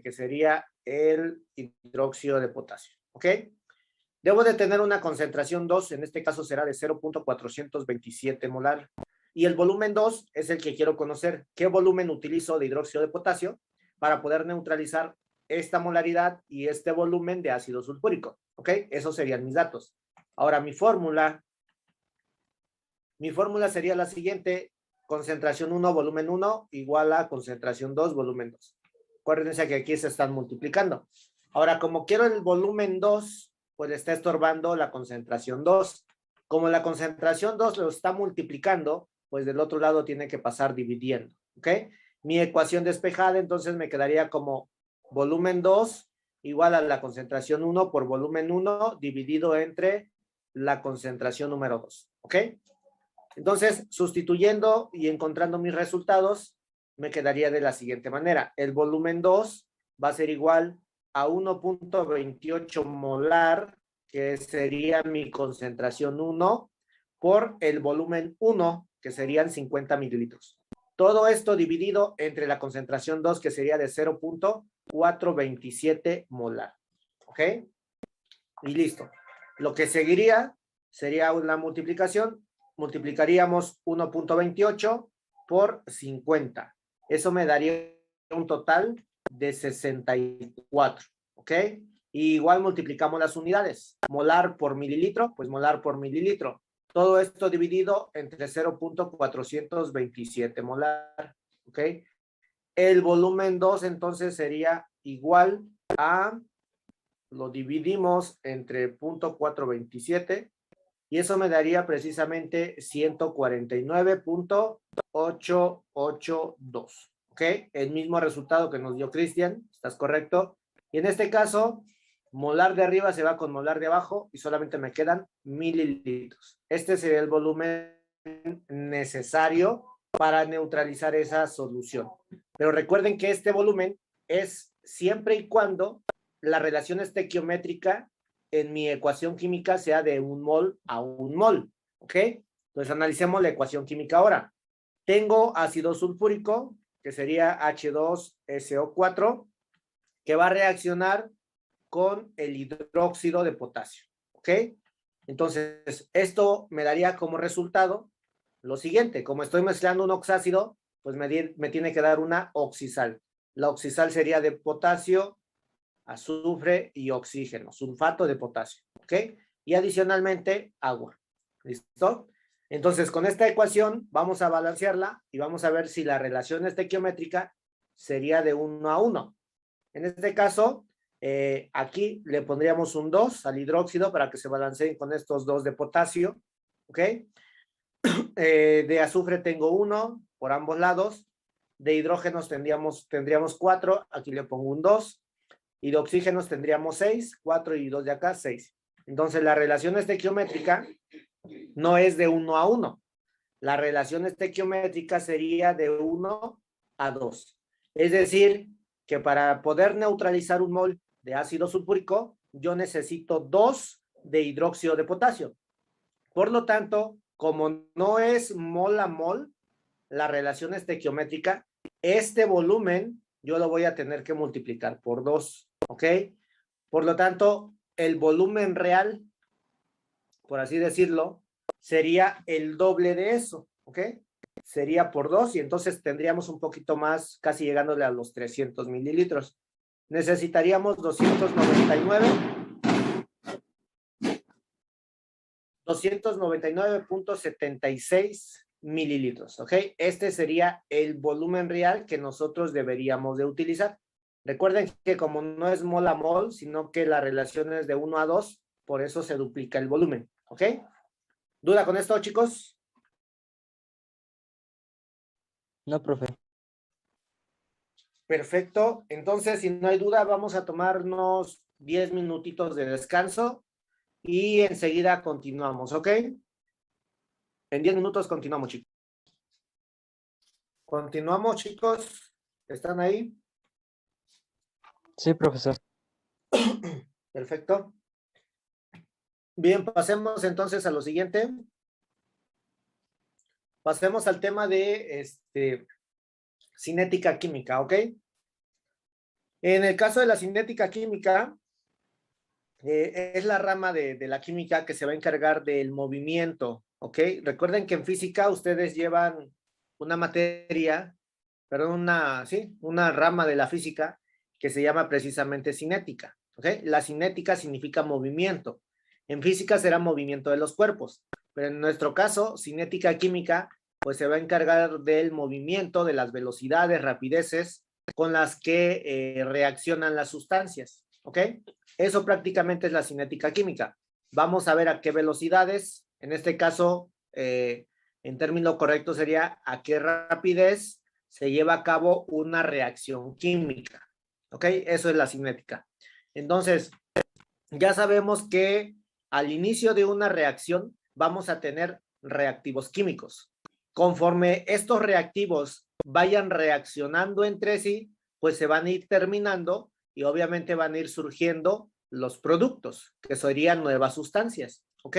que sería el hidróxido de potasio, ¿ok? Debo de tener una concentración 2, en este caso será de 0.427 molar. Y el volumen 2 es el que quiero conocer. ¿Qué volumen utilizo de hidróxido de potasio para poder neutralizar esta molaridad y este volumen de ácido sulfúrico, ¿ok? Esos serían mis datos. Ahora, mi fórmula sería la siguiente: concentración 1, volumen 1, igual a concentración 2, volumen 2. Acuérdense que aquí se están multiplicando. Ahora, como quiero el volumen 2, pues le está estorbando la concentración 2. Como la concentración 2 lo está multiplicando, pues del otro lado tiene que pasar dividiendo, ¿ok? Mi ecuación despejada entonces me quedaría como volumen 2 igual a la concentración 1 por volumen 1 dividido entre la concentración número 2, ¿ok? Entonces, sustituyendo y encontrando mis resultados, me quedaría de la siguiente manera. El volumen 2 va a ser igual a 1.28 molar, que sería mi concentración 1, por el volumen 1, que serían 50 mililitros. Todo esto dividido entre la concentración 2, que sería de 0.427 molar. ¿Ok? Y listo. Lo que seguiría sería una multiplicación. Multiplicaríamos 1.28 por 50. Eso me daría un total de 64. ¿Ok? Y igual multiplicamos las unidades. Molar por mililitro, pues molar por mililitro. Todo esto dividido entre 0.427 molar. ¿Ok? El volumen 2 entonces sería igual a, lo dividimos entre 0.427 y eso me daría precisamente 149.882. ¿Ok? El mismo resultado que nos dio Cristian, ¿estás correcto? Y en este caso, molar de arriba se va con molar de abajo y solamente me quedan mililitros. Este sería el volumen necesario para neutralizar esa solución. Pero recuerden que este volumen es siempre y cuando la relación estequiométrica en mi ecuación química sea de 1 mol a 1 mol, ¿ok? Entonces analicemos la ecuación química ahora. Tengo ácido sulfúrico, que sería H2SO4, que va a reaccionar con el hidróxido de potasio, ¿ok? Entonces, esto me daría como resultado lo siguiente: como estoy mezclando un oxácido, pues me tiene que dar una oxisal. La oxisal sería de potasio, azufre y oxígeno, sulfato de potasio, ¿ok? Y adicionalmente agua, ¿listo? Entonces, con esta ecuación vamos a balancearla y vamos a ver si la relación estequiométrica sería de 1 a 1. En este caso, aquí le pondríamos un 2 al hidróxido para que se balanceen con estos 2 de potasio, ¿ok? De azufre tengo 1 por ambos lados. De hidrógenos tendríamos 4, aquí le pongo un 2. Y de oxígenos tendríamos 6, 4 y 2 de acá, 6. Entonces, la relación estequiométrica no es de 1 a 1. La relación estequiométrica sería de 1 a 2. Es decir, que para poder neutralizar un mol de ácido sulfúrico, yo necesito 2 de hidróxido de potasio. Por lo tanto, como no es mol a mol la relación estequiométrica, este volumen yo lo voy a tener que multiplicar por 2, ¿ok? Por lo tanto, el volumen real, por así decirlo, sería el doble de eso, ¿ok? Sería por 2 y entonces tendríamos un poquito más, casi llegándole a los 300 mililitros. Necesitaríamos 299.76 mililitros, ¿ok? Este sería el volumen real que nosotros deberíamos de utilizar. Recuerden que como no es mol a mol, sino que la relación es de 1 a 2, por eso se duplica el volumen, ¿ok? ¿Duda con esto, chicos? No, profe. Perfecto. Entonces, si no hay duda, vamos a tomarnos 10 minutitos de descanso y enseguida continuamos, ¿ok? En 10 minutos continuamos, chicos. Continuamos, chicos. ¿Están ahí? Sí, profesor. Perfecto. Bien, pasemos entonces a lo siguiente. Pasemos al tema de cinética química, ¿ok? En el caso de la cinética química, es la rama de la química que se va a encargar del movimiento, ¿ok? Recuerden que en física ustedes llevan una materia, perdón, una rama de la física que se llama precisamente cinética, ¿ok? La cinética significa movimiento. En física será movimiento de los cuerpos, pero en nuestro caso, cinética química, pues se va a encargar del movimiento, de las velocidades, rapideces con las que reaccionan las sustancias, ¿ok? Eso prácticamente es la cinética química. Vamos a ver a qué velocidades, en este caso, en término correcto sería a qué rapidez se lleva a cabo una reacción química, ¿ok? Eso es la cinética. Entonces, ya sabemos que al inicio de una reacción vamos a tener reactivos químicos. Conforme estos reactivos vayan reaccionando entre sí, pues se van a ir terminando y obviamente van a ir surgiendo los productos, que serían nuevas sustancias, ¿ok?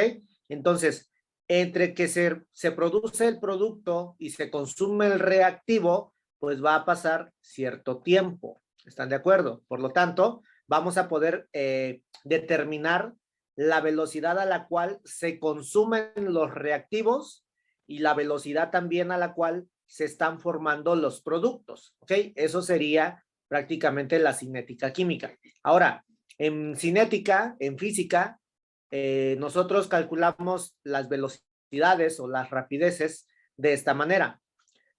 Entonces, entre que se produce el producto y se consume el reactivo, pues va a pasar cierto tiempo. ¿Están de acuerdo? Por lo tanto, vamos a poder determinar la velocidad a la cual se consumen los reactivos y la velocidad también a la cual se están formando los productos, ¿ok? Eso sería prácticamente la cinética química. Ahora, en cinética, en física, nosotros calculamos las velocidades o las rapideces de esta manera.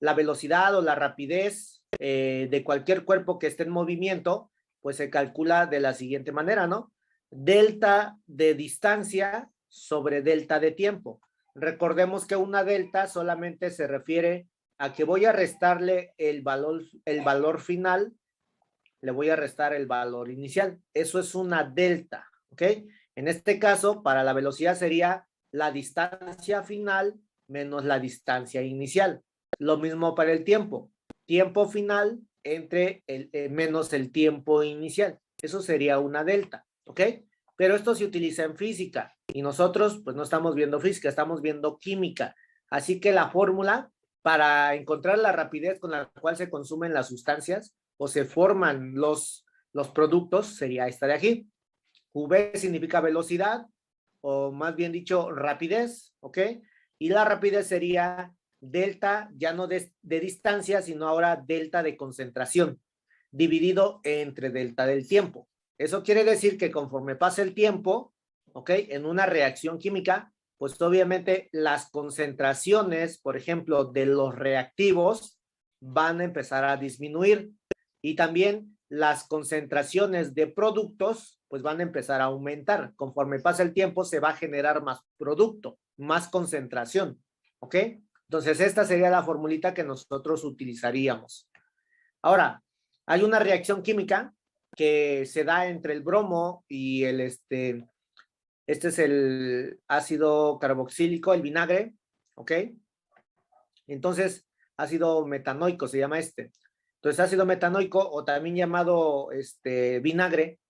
La velocidad o la rapidez de cualquier cuerpo que esté en movimiento, pues se calcula de la siguiente manera, ¿no? Delta de distancia sobre delta de tiempo. Recordemos que una delta solamente se refiere a que voy a restarle el valor final, le voy a restar el valor inicial. Eso es una delta, ¿ok? En este caso, para la velocidad sería la distancia final menos la distancia inicial. Lo mismo para el tiempo. Tiempo final entre menos el tiempo inicial. Eso sería una delta, ¿ok? Pero esto se utiliza en física y nosotros pues no estamos viendo física, estamos viendo química. Así que la fórmula para encontrar la rapidez con la cual se consumen las sustancias o se forman los productos sería esta de aquí. V significa velocidad, o más bien dicho, rapidez, ¿ok? Y la rapidez sería delta, ya no de distancia, sino ahora delta de concentración, dividido entre delta del tiempo. Eso quiere decir que conforme pasa el tiempo, ¿ok? En una reacción química, pues obviamente las concentraciones, por ejemplo, de los reactivos van a empezar a disminuir y también las concentraciones de productos pues van a empezar a aumentar. Conforme pasa el tiempo se va a generar más producto, más concentración, ¿ok? Entonces esta sería la formulita que nosotros utilizaríamos. Ahora, hay una reacción química que se da entre el bromo y el este es el ácido carboxílico, el vinagre, ¿ok? Entonces, ácido metanoico se llama este. Entonces, ácido metanoico o también llamado vinagre,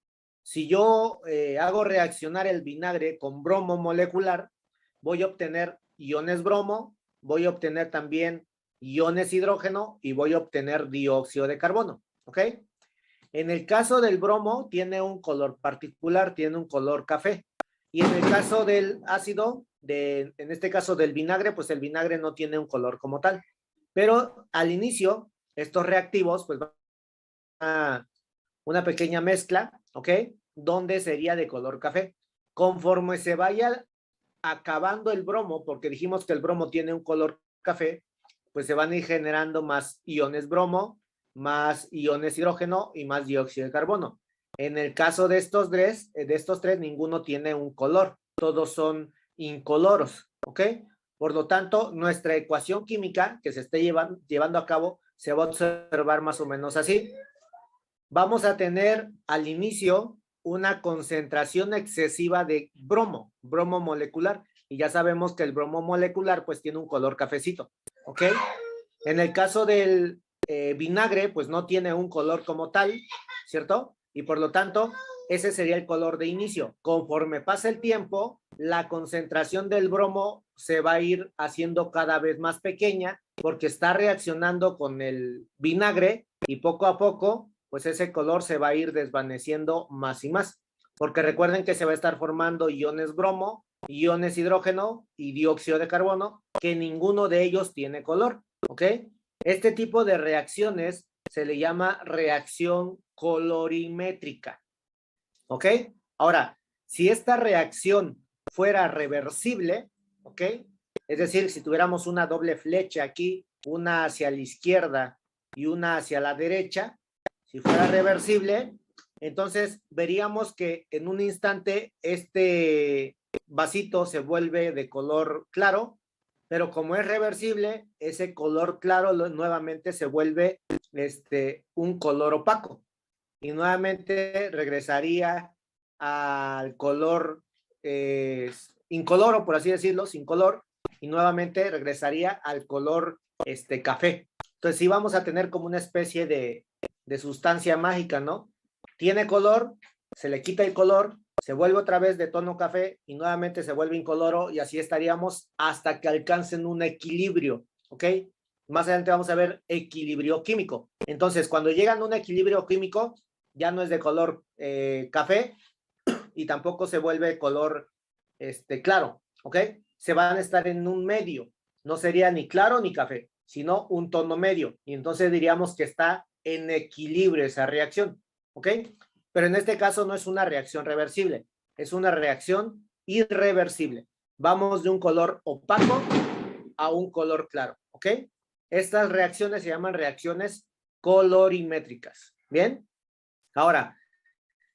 si yo hago reaccionar el vinagre con bromo molecular, voy a obtener iones bromo, voy a obtener también iones hidrógeno y voy a obtener dióxido de carbono, ¿ok? En el caso del bromo tiene un color particular, tiene un color café. Y en el caso del ácido, en este caso del vinagre, pues el vinagre no tiene un color como tal. Pero al inicio, estos reactivos, pues van a una pequeña mezcla, ¿ok? Donde sería de color café. Conforme se vaya acabando el bromo, porque dijimos que el bromo tiene un color café, pues se van a ir generando más iones bromo, más iones hidrógeno y más dióxido de carbono. En el caso de estos tres, ninguno tiene un color, todos son incoloros, ¿ok? Por lo tanto, nuestra ecuación química que se esté llevando a cabo se va a observar más o menos así. Vamos a tener al inicio una concentración excesiva de bromo molecular, y ya sabemos que el bromo molecular pues tiene un color cafecito, ¿ok? En el caso del vinagre, pues no tiene un color como tal, ¿cierto? Y por lo tanto, ese sería el color de inicio. Conforme pasa el tiempo, la concentración del bromo se va a ir haciendo cada vez más pequeña porque está reaccionando con el vinagre y poco a poco, pues ese color se va a ir desvaneciendo más y más. Porque recuerden que se va a estar formando iones bromo, iones hidrógeno y dióxido de carbono, que ninguno de ellos tiene color, ¿ok? Este tipo de reacciones se le llama reacción colorimétrica. ¿Ok? Ahora, si esta reacción fuera reversible, ¿ok? Es decir, si tuviéramos una doble flecha aquí, una hacia la izquierda y una hacia la derecha, si fuera reversible, entonces veríamos que en un instante este vasito se vuelve de color claro, pero como es reversible, ese color claro nuevamente se vuelve un color opaco y nuevamente regresaría al color incoloro, por así decirlo, sin color, y nuevamente regresaría al color café. Entonces sí vamos a tener como una especie de sustancia mágica, ¿no? Tiene color, se le quita el color, se vuelve otra vez de tono café y nuevamente se vuelve incoloro y así estaríamos hasta que alcancen un equilibrio, ¿ok? Más adelante vamos a ver equilibrio químico. Entonces, cuando llegan a un equilibrio químico, ya no es de color café y tampoco se vuelve color claro, ¿ok? Se van a estar en un medio, no sería ni claro ni café, sino un tono medio, y entonces diríamos que está en equilibrio esa reacción, ¿ok? Pero en este caso no es una reacción reversible, es una reacción irreversible. Vamos de un color opaco a un color claro, ¿ok? Estas reacciones se llaman reacciones colorimétricas, ¿bien? Ahora,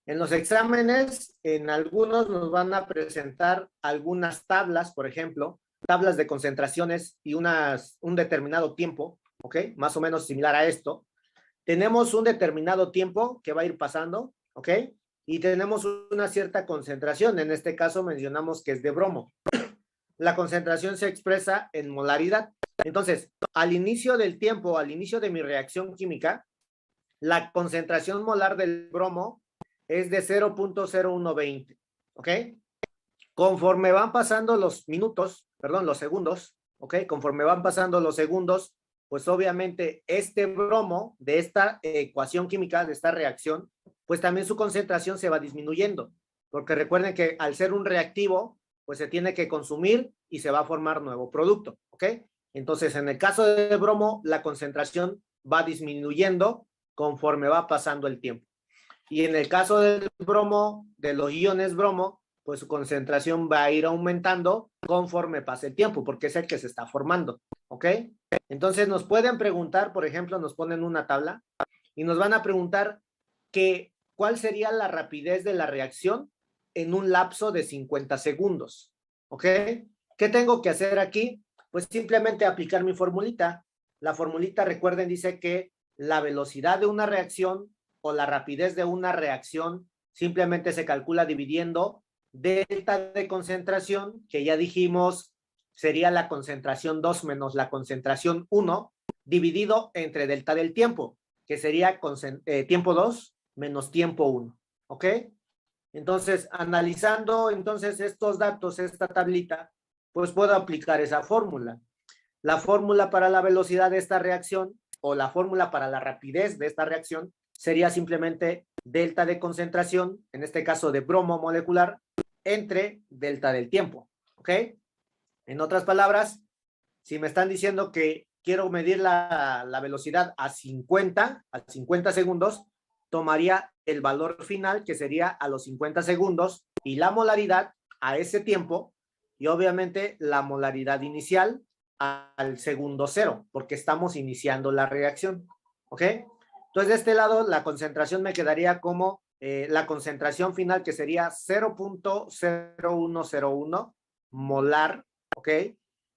en los exámenes, en algunos nos van a presentar algunas tablas, por ejemplo, tablas de concentraciones y un determinado tiempo, ¿ok? Más o menos similar a esto. Tenemos un determinado tiempo que va a ir pasando, ¿ok? Y tenemos una cierta concentración. En este caso mencionamos que es de bromo. La concentración se expresa en molaridad. Entonces, al inicio del tiempo, al inicio de mi reacción química, la concentración molar del bromo es de 0.0120, ¿ok? Conforme van pasando los minutos, perdón, los segundos, ¿ok? Conforme van pasando los segundos, pues obviamente este bromo de esta ecuación química, de esta reacción, pues también su concentración se va disminuyendo, porque recuerden que al ser un reactivo, pues se tiene que consumir y se va a formar nuevo producto, ¿ok? Entonces, en el caso del bromo, la concentración va disminuyendo conforme va pasando el tiempo. Y en el caso del bromo, de los iones bromo, pues su concentración va a ir aumentando conforme pase el tiempo, porque es el que se está formando, ¿ok? Entonces nos pueden preguntar, por ejemplo, nos ponen una tabla y nos van a preguntar cuál sería la rapidez de la reacción en un lapso de 50 segundos, ¿ok? ¿Qué tengo que hacer aquí? Pues simplemente aplicar mi formulita. La formulita, recuerden, dice que la velocidad de una reacción o la rapidez de una reacción simplemente se calcula dividiendo delta de concentración, que ya dijimos sería la concentración 2 menos la concentración 1, dividido entre delta del tiempo, que sería tiempo 2 menos tiempo 1, ¿ok? Entonces, analizando entonces estos datos, esta tablita, pues puedo aplicar esa fórmula. La fórmula para la velocidad de esta reacción o la fórmula para la rapidez de esta reacción sería simplemente delta de concentración, en este caso de bromo molecular, entre delta del tiempo, ¿ok? En otras palabras, si me están diciendo que quiero medir la velocidad a 50 segundos, tomaría el valor final, que sería a los 50 segundos, y la molaridad a ese tiempo, y obviamente la molaridad inicial al segundo cero, porque estamos iniciando la reacción, ¿ok? Entonces, de este lado, la concentración me quedaría como la concentración final, que sería 0.0101 molar, ¿ok?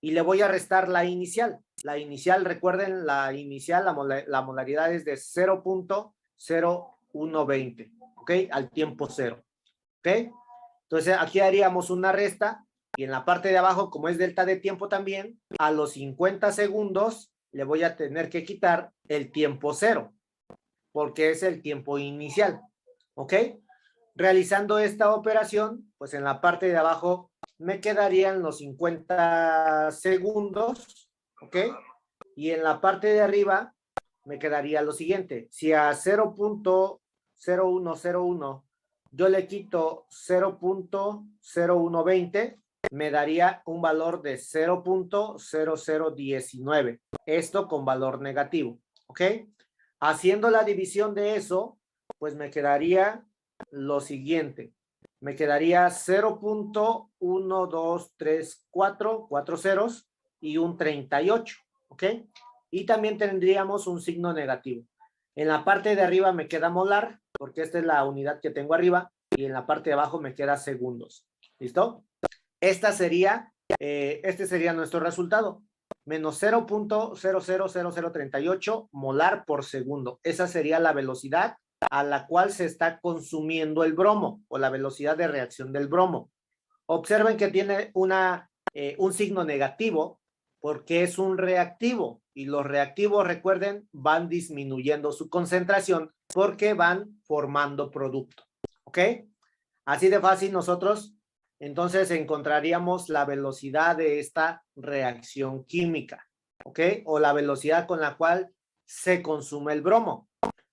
Y le voy a restar la inicial. La inicial, recuerden, la inicial, la molaridad es de 0.0120, ¿ok? Al tiempo cero, ¿ok? Entonces, aquí haríamos una resta y en la parte de abajo, como es delta de tiempo también, a los 50 segundos le voy a tener que quitar el tiempo cero, porque es el tiempo inicial, ¿ok? Realizando esta operación, pues en la parte de abajo me quedarían los 50 segundos, ¿ok? Y en la parte de arriba me quedaría lo siguiente. Si a 0.0101 yo le quito 0.0120, me daría un valor de 0.0019. Esto con valor negativo, ¿ok? Haciendo la división de eso, pues me quedaría lo siguiente. Me quedaría 0.1234, 4 ceros y un 38, ¿ok? Y también tendríamos un signo negativo. En la parte de arriba me queda molar, porque esta es la unidad que tengo arriba, y en la parte de abajo me queda segundos. ¿Listo? Este sería nuestro resultado. Menos 0.000038 molar por segundo. Esa sería la velocidad a la cual se está consumiendo el bromo, o la velocidad de reacción del bromo. Observen que tiene un signo negativo, porque es un reactivo, y los reactivos, recuerden, van disminuyendo su concentración porque van formando producto. ¿Ok? Así de fácil nosotros entonces encontraríamos la velocidad de esta reacción química, ¿ok? O la velocidad con la cual se consume el bromo.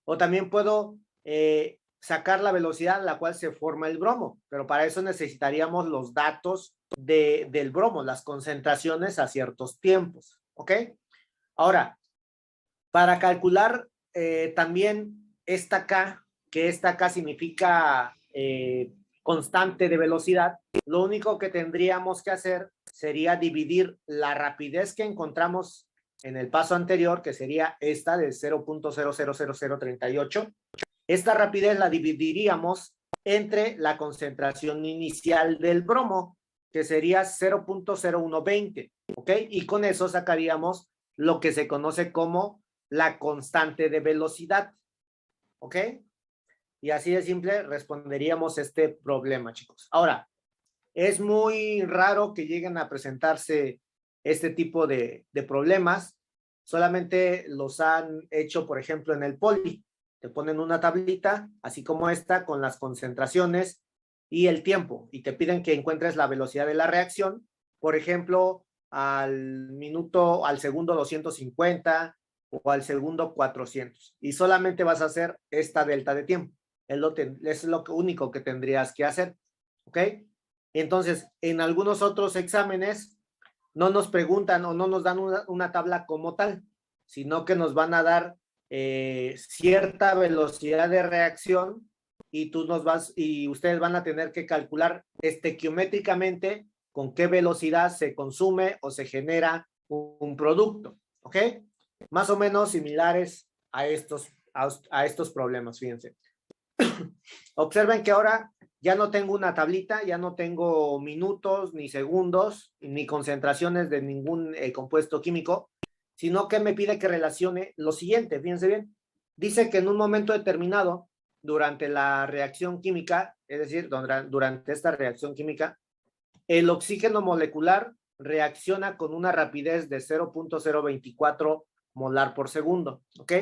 O también puedo sacar la velocidad a la cual se forma el bromo, pero para eso necesitaríamos los datos del bromo, las concentraciones a ciertos tiempos, ¿ok? Ahora, para calcular también esta K, que esta K significa constante de velocidad, lo único que tendríamos que hacer sería dividir la rapidez que encontramos en el paso anterior, que sería esta de 0.000038. Esta rapidez la dividiríamos entre la concentración inicial del bromo, que sería 0.0120, ¿ok? Y con eso sacaríamos lo que se conoce como la constante de velocidad, ¿ok? Y así de simple responderíamos este problema, chicos. Ahora, es muy raro que lleguen a presentarse este tipo de problemas. Solamente los han hecho, por ejemplo, en el poli. Te ponen una tablita, así como esta, con las concentraciones y el tiempo. Y te piden que encuentres la velocidad de la reacción. Por ejemplo, al segundo 250 o al segundo 400. Y solamente vas a hacer esta delta de tiempo. Es lo único que tendrías que hacer. ¿Ok? Entonces, en algunos otros exámenes no nos preguntan o no nos dan una tabla como tal, sino que nos van a dar cierta velocidad de reacción y ustedes van a tener que calcular estequiométricamente con qué velocidad se consume o se genera un producto, ¿ok? Más o menos similares a estos problemas, fíjense. Observen que ahora ya no tengo una tablita, ya no tengo minutos, ni segundos, ni concentraciones de ningún compuesto químico, sino que me pide que relacione lo siguiente, fíjense bien. Dice que en un momento determinado, durante la reacción química, es decir, durante esta reacción química, el oxígeno molecular reacciona con una rapidez de 0.024 molar por segundo, ¿ok?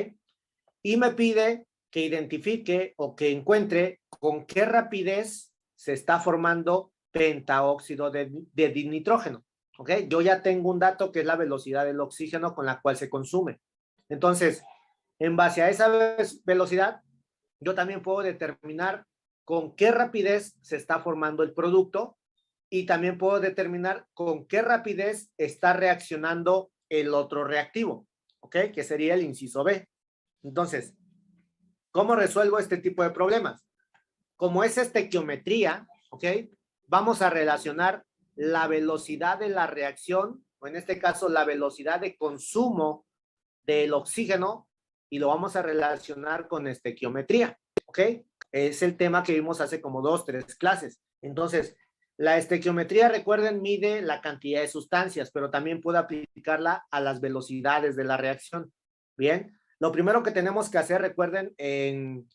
Y me pide que identifique o que encuentre con qué rapidez se está formando pentaóxido de dinitrógeno. ¿Ok? Yo ya tengo un dato que es la velocidad del oxígeno con la cual se consume. Entonces, en base a esa velocidad, yo también puedo determinar con qué rapidez se está formando el producto y también puedo determinar con qué rapidez está reaccionando el otro reactivo, ¿ok? Que sería el inciso B. Entonces, ¿cómo resuelvo este tipo de problemas? Como es estequiometría, ¿ok? Vamos a relacionar la velocidad de la reacción, o en este caso la velocidad de consumo del oxígeno, y lo vamos a relacionar con estequiometría, ¿ok? Es el tema que vimos hace como 2, 3 clases. Entonces, la estequiometría, recuerden, mide la cantidad de sustancias, pero también puede aplicarla a las velocidades de la reacción. Bien, lo primero que tenemos que hacer, recuerden, en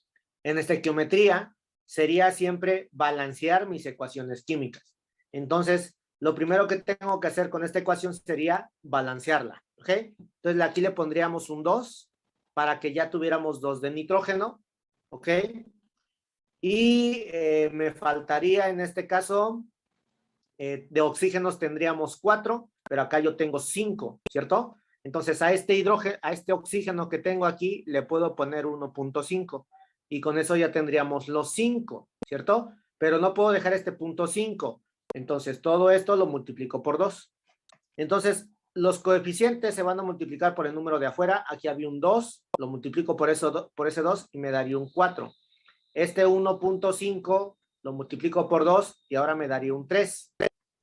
estequiometría, sería siempre balancear mis ecuaciones químicas. Entonces, lo primero que tengo que hacer con esta ecuación sería balancearla, ¿ok? Entonces, aquí le pondríamos un 2 para que ya tuviéramos 2 de nitrógeno, ¿ok? Y me faltaría en este caso, de oxígenos tendríamos 4, pero acá yo tengo 5, ¿cierto? Entonces a este oxígeno que tengo aquí le puedo poner 1.5 y con eso ya tendríamos los 5, ¿cierto? Pero no puedo dejar este punto 5. Entonces todo esto lo multiplico por 2. Entonces los coeficientes se van a multiplicar por el número de afuera. Aquí había un 2, lo multiplico por ese 2 y me daría un 4. Este 1.5 lo multiplico por 2 y ahora me daría un 3.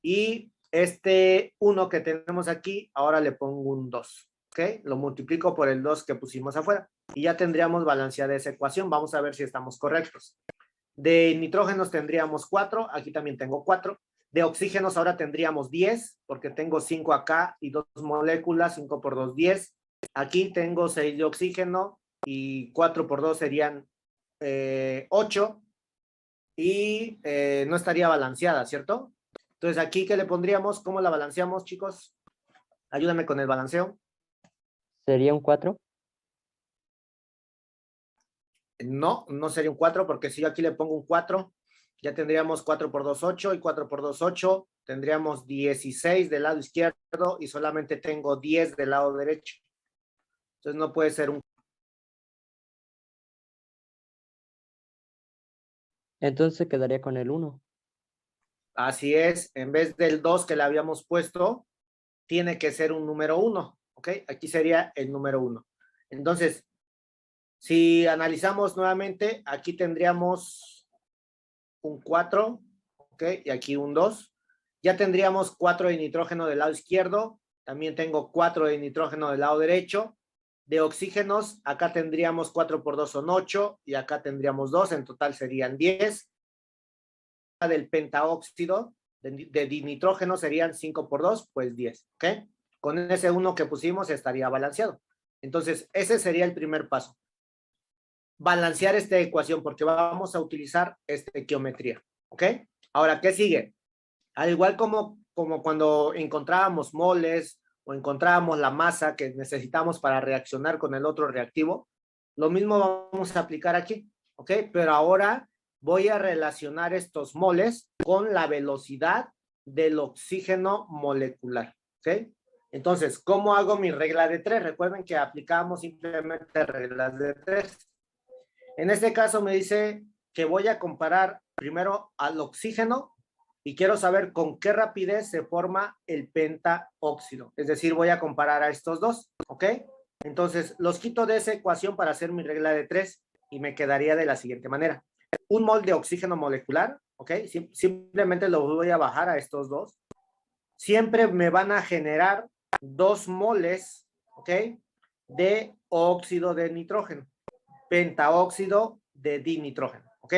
Y este 1 que tenemos aquí, ahora le pongo un 2. ¿Ok? Lo multiplico por el 2 que pusimos afuera. Y ya tendríamos balanceada esa ecuación. Vamos a ver si estamos correctos. De nitrógenos tendríamos 4. Aquí también tengo 4. De oxígenos ahora tendríamos 10, porque tengo 5 acá y 2 moléculas, 5 por 2, 10. Aquí tengo 6 de oxígeno y 4 por 2 serían 8. Y no estaría balanceada, ¿cierto? Entonces, aquí, ¿qué le pondríamos? ¿Cómo la balanceamos, chicos? Ayúdame con el balanceo. ¿Sería un 4? No, no sería un 4, porque si yo aquí le pongo un 4, ya tendríamos 4 por 2, 8, y 4 por 2, 8. Tendríamos 16 del lado izquierdo y solamente tengo 10 del lado derecho. Entonces, no puede ser un... Entonces quedaría con el 1. Así es, en vez del 2 que le habíamos puesto, tiene que ser un número 1, ¿ok? Aquí sería el número 1. Entonces, si analizamos nuevamente, aquí tendríamos un 4, ¿ok? Y aquí un 2. Ya tendríamos 4 de nitrógeno del lado izquierdo. También tengo 4 de nitrógeno del lado derecho. De oxígenos, acá tendríamos 4 por 2 son 8 y acá tendríamos 2. En total serían 10. Del pentaóxido de dinitrógeno serían 5 por 2, pues 10, ¿ok? Con ese 1 que pusimos estaría balanceado. Entonces, ese sería el primer paso. Balancear esta ecuación, porque vamos a utilizar esta estequiometría, ¿ok? Ahora, ¿qué sigue? Al igual como cuando encontrábamos moles o encontrábamos la masa que necesitamos para reaccionar con el otro reactivo, lo mismo vamos a aplicar aquí, ¿ok? Pero ahora voy a relacionar estos moles con la velocidad del oxígeno molecular, ¿ok? Entonces, ¿cómo hago mi regla de 3? Recuerden que aplicamos simplemente reglas de 3. En este caso me dice que voy a comparar primero al oxígeno y quiero saber con qué rapidez se forma el pentaóxido. Es decir, voy a comparar a estos dos, ¿ok? Entonces, los quito de esa ecuación para hacer mi regla de 3 y me quedaría de la siguiente manera. Un mol de oxígeno molecular, ¿ok? Simplemente lo voy a bajar a estos dos. Siempre me van a generar 2 moles, ¿ok? De óxido de nitrógeno. Pentaóxido de dinitrógeno, ¿ok?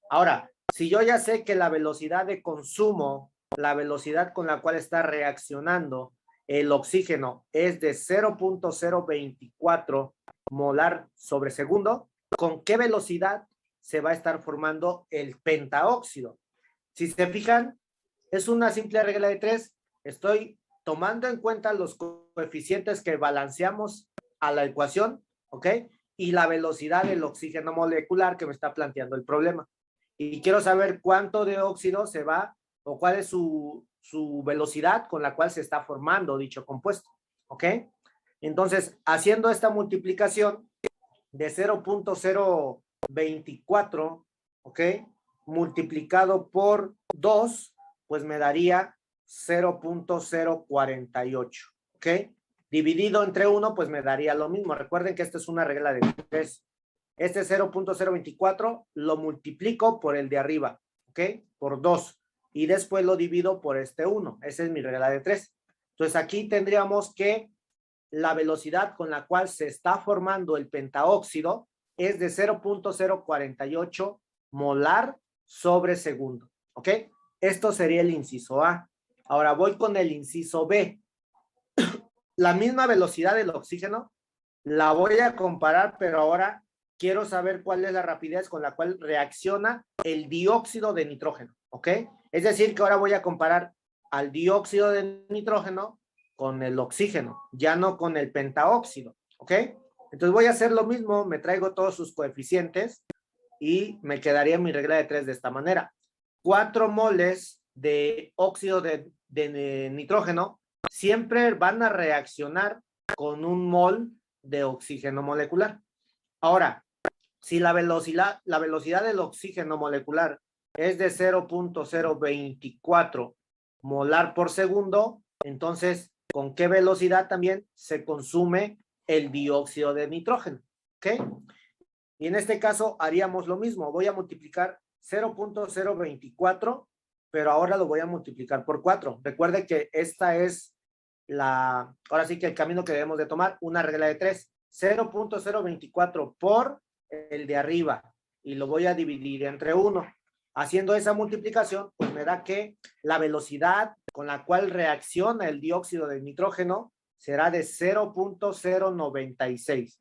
Ahora, si yo ya sé que la velocidad de consumo, la velocidad con la cual está reaccionando el oxígeno es de 0.024 molar sobre segundo, ¿con qué velocidad se va a estar formando el pentaóxido? Si se fijan, es una simple regla de 3. Estoy tomando en cuenta los coeficientes que balanceamos a la ecuación, ¿ok? Y la velocidad del oxígeno molecular que me está planteando el problema. Y quiero saber cuánto de óxido se va o cuál es su velocidad con la cual se está formando dicho compuesto, ¿ok? Entonces, haciendo esta multiplicación de 0.024, ¿ok? Multiplicado por 2, pues me daría 0.048, ¿ok? Dividido entre 1, pues me daría lo mismo. Recuerden que esta es una regla de 3. Este 0.024 lo multiplico por el de arriba, ¿ok? Por 2. Y después lo divido por este 1. Esa es mi regla de 3. Entonces aquí tendríamos que la velocidad con la cual se está formando el pentaóxido es de 0.048 molar sobre segundo, ¿ok? Esto sería el inciso A. Ahora voy con el inciso B. La misma velocidad del oxígeno la voy a comparar, pero ahora quiero saber cuál es la rapidez con la cual reacciona el dióxido de nitrógeno, ¿ok? Es decir, que ahora voy a comparar al dióxido de nitrógeno con el oxígeno, ya no con el pentaóxido, ¿ok? Entonces voy a hacer lo mismo, me traigo todos sus coeficientes y me quedaría mi regla de 3 de esta manera. 4 moles de óxido de nitrógeno siempre van a reaccionar con un mol de oxígeno molecular. Ahora, si la velocidad del oxígeno molecular es de 0.024 molar por segundo, entonces con qué velocidad también se consume el dióxido de nitrógeno, ¿ok? Y en este caso haríamos lo mismo, voy a multiplicar 0.024, pero ahora lo voy a multiplicar por 4. Recuerde que esta es ahora sí que el camino que debemos de tomar, una regla de 3. 0.024 por el de arriba, y lo voy a dividir entre 1. Haciendo esa multiplicación, pues me da que la velocidad con la cual reacciona el dióxido de nitrógeno será de 0.096.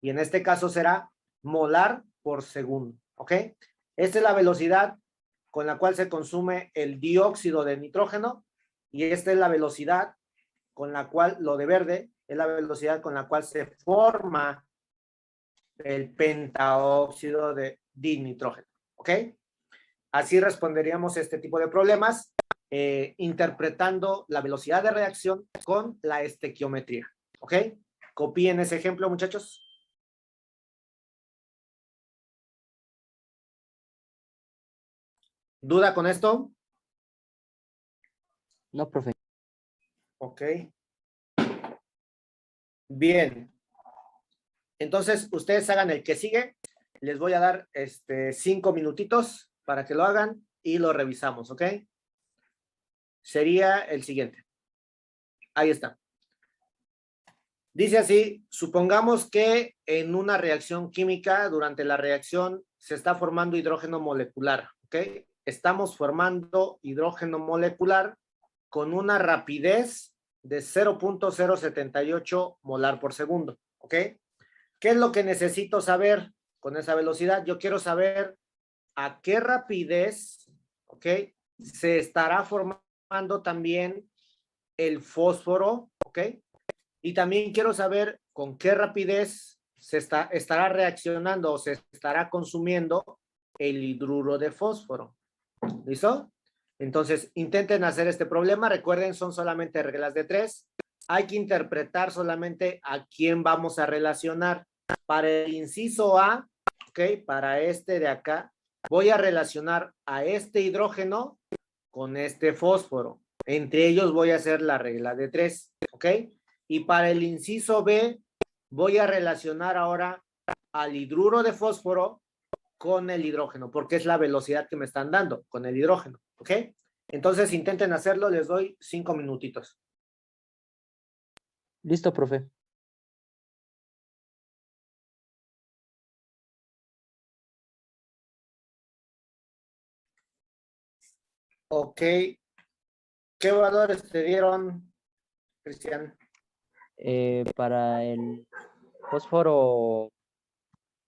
Y en este caso será molar por segundo, ¿ok? Esta es la velocidad con la cual se consume el dióxido de nitrógeno, y esta es la velocidad con la cual, lo de verde, es la velocidad con la cual se forma el pentaóxido de dinitrógeno, ¿ok? Así responderíamos este tipo de problemas, interpretando la velocidad de reacción con la estequiometría, ¿ok? Copien ese ejemplo, muchachos. ¿Duda con esto? No, profe. Ok. Bien. Entonces, ustedes hagan el que sigue. Les voy a dar 5 minutitos para que lo hagan y lo revisamos, ¿ok? Sería el siguiente. Ahí está. Dice así, supongamos que en una reacción química, durante la reacción, se está formando hidrógeno molecular, ¿ok? Estamos formando hidrógeno molecular con una rapidez de 0.078 molar por segundo, ¿ok? ¿Qué es lo que necesito saber con esa velocidad? Yo quiero saber a qué rapidez, ¿ok? Se estará formando también el fósforo, ¿ok? Y también quiero saber con qué rapidez estará reaccionando o se estará consumiendo el hidruro de fósforo. ¿Listo? Entonces, intenten hacer este problema. Recuerden, son solamente reglas de 3. Hay que interpretar solamente a quién vamos a relacionar. Para el inciso A, ¿ok? Para este de acá, voy a relacionar a este hidrógeno con este fósforo. Entre ellos voy a hacer la regla de 3, ¿ok? Y para el inciso B, voy a relacionar ahora al hidruro de fósforo con el hidrógeno, porque es la velocidad que me están dando con el hidrógeno, ¿ok? Entonces intenten hacerlo, les doy 5 minutitos. Listo, profe. Ok. ¿Qué valores te dieron, Cristian? Para el fósforo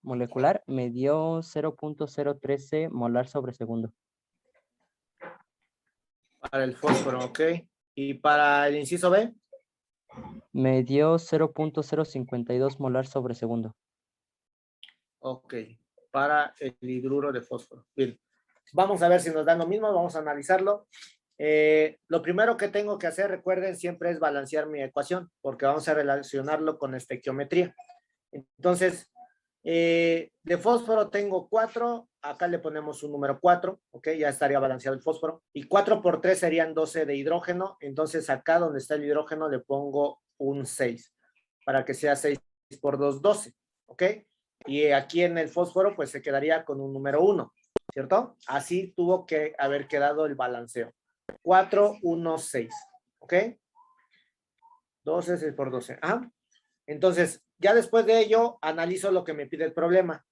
molecular me dio 0.013 molar sobre segundo. Para el fósforo, ok. ¿Y para el inciso B? Me dio 0.052 molar sobre segundo. Ok. Para el hidruro de fósforo. Bien. Vamos a ver si nos dan lo mismo, vamos a analizarlo. Lo primero que tengo que hacer, recuerden, siempre es balancear mi ecuación, porque vamos a relacionarlo con estequiometría. Entonces, de fósforo tengo 4, acá le ponemos un número 4, ok, ya estaría balanceado el fósforo, y 4 por 3 serían 12 de hidrógeno, entonces acá donde está el hidrógeno le pongo un 6, para que sea 6 por 2, 12, ok, y aquí en el fósforo pues se quedaría con un número 1, ¿cierto? Así tuvo que haber quedado el balanceo, 4, 1, 6, ok, 12, 6 por 12, ajá. Entonces, ya después de ello, analizo lo que me pide el problema.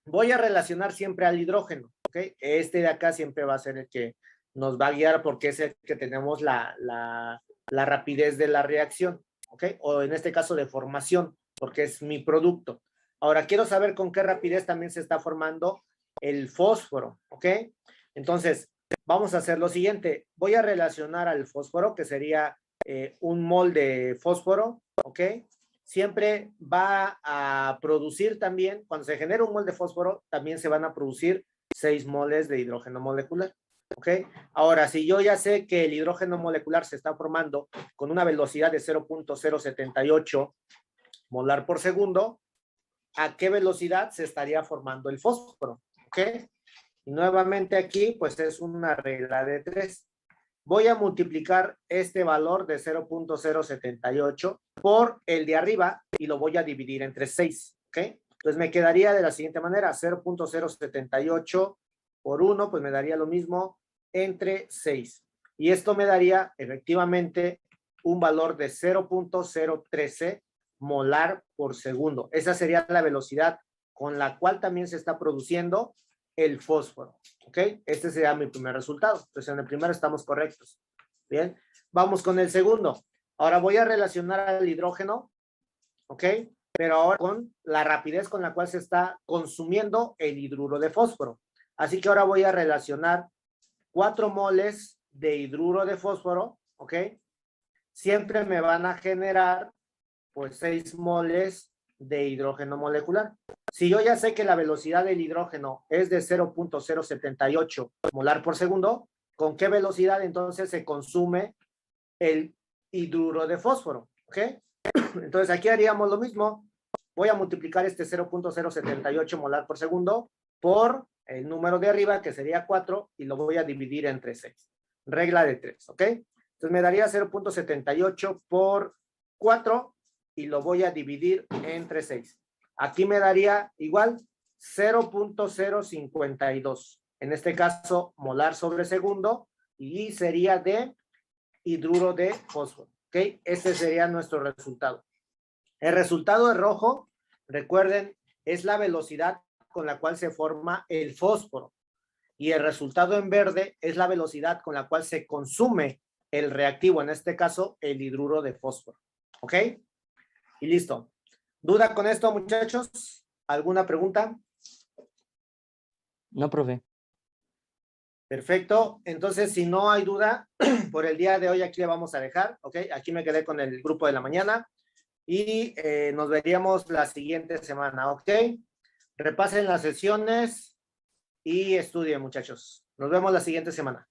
Voy a relacionar siempre al hidrógeno, ¿ok? Este de acá siempre va a ser el que nos va a guiar porque es el que tenemos la rapidez de la reacción, ¿ok? O en este caso de formación, porque es mi producto. Ahora, quiero saber con qué rapidez también se está formando el fósforo, ¿ok? Entonces, vamos a hacer lo siguiente. Voy a relacionar al fósforo, que sería un mol de fósforo, ¿ok? Siempre va a producir también, cuando se genera un mol de fósforo, también se van a producir 6 moles de hidrógeno molecular, ¿ok? Ahora, si yo ya sé que el hidrógeno molecular se está formando con una velocidad de 0.078 molar por segundo, ¿a qué velocidad se estaría formando el fósforo? ¿Ok? Y nuevamente aquí, pues es una regla de 3. voy a multiplicar este valor de 0.078 por el de arriba y lo voy a dividir entre 6, ¿ok? Entonces me quedaría de la siguiente manera, 0.078 por 1, pues me daría lo mismo entre 6. Y esto me daría efectivamente un valor de 0.013 molar por segundo. Esa sería la velocidad con la cual también se está produciendo el fósforo. ¿Ok? Este sería mi primer resultado. Entonces, en el primero estamos correctos. Bien. Vamos con el segundo. Ahora voy a relacionar al hidrógeno. ¿Ok? Pero ahora con la rapidez con la cual se está consumiendo el hidruro de fósforo. Así que ahora voy a relacionar 4 moles de hidruro de fósforo. ¿Ok? Siempre me van a generar pues 6 moles de hidrógeno molecular. Si yo ya sé que la velocidad del hidrógeno es de 0.078 molar por segundo, ¿con qué velocidad entonces se consume el hidruro de fósforo? ¿Ok? Entonces aquí haríamos lo mismo. Voy a multiplicar este 0.078 molar por segundo por el número de arriba, que sería 4, y lo voy a dividir entre 6. Regla de 3, ¿ok? Entonces me daría 0.78 por 4 y lo voy a dividir entre 6. Aquí me daría igual 0.052. En este caso, molar sobre segundo, y sería de hidruro de fósforo. ¿Ok? Este sería nuestro resultado. El resultado de rojo, recuerden, es la velocidad con la cual se forma el fósforo. Y el resultado en verde es la velocidad con la cual se consume el reactivo, en este caso, el hidruro de fósforo. ¿Ok? Y listo. ¿Duda con esto, muchachos? ¿Alguna pregunta? No, profe. Perfecto. Entonces, si no hay duda, por el día de hoy aquí le vamos a dejar, ¿ok? Aquí me quedé con el grupo de la mañana y nos veríamos la siguiente semana, ¿ok? Repasen las sesiones y estudien, muchachos. Nos vemos la siguiente semana.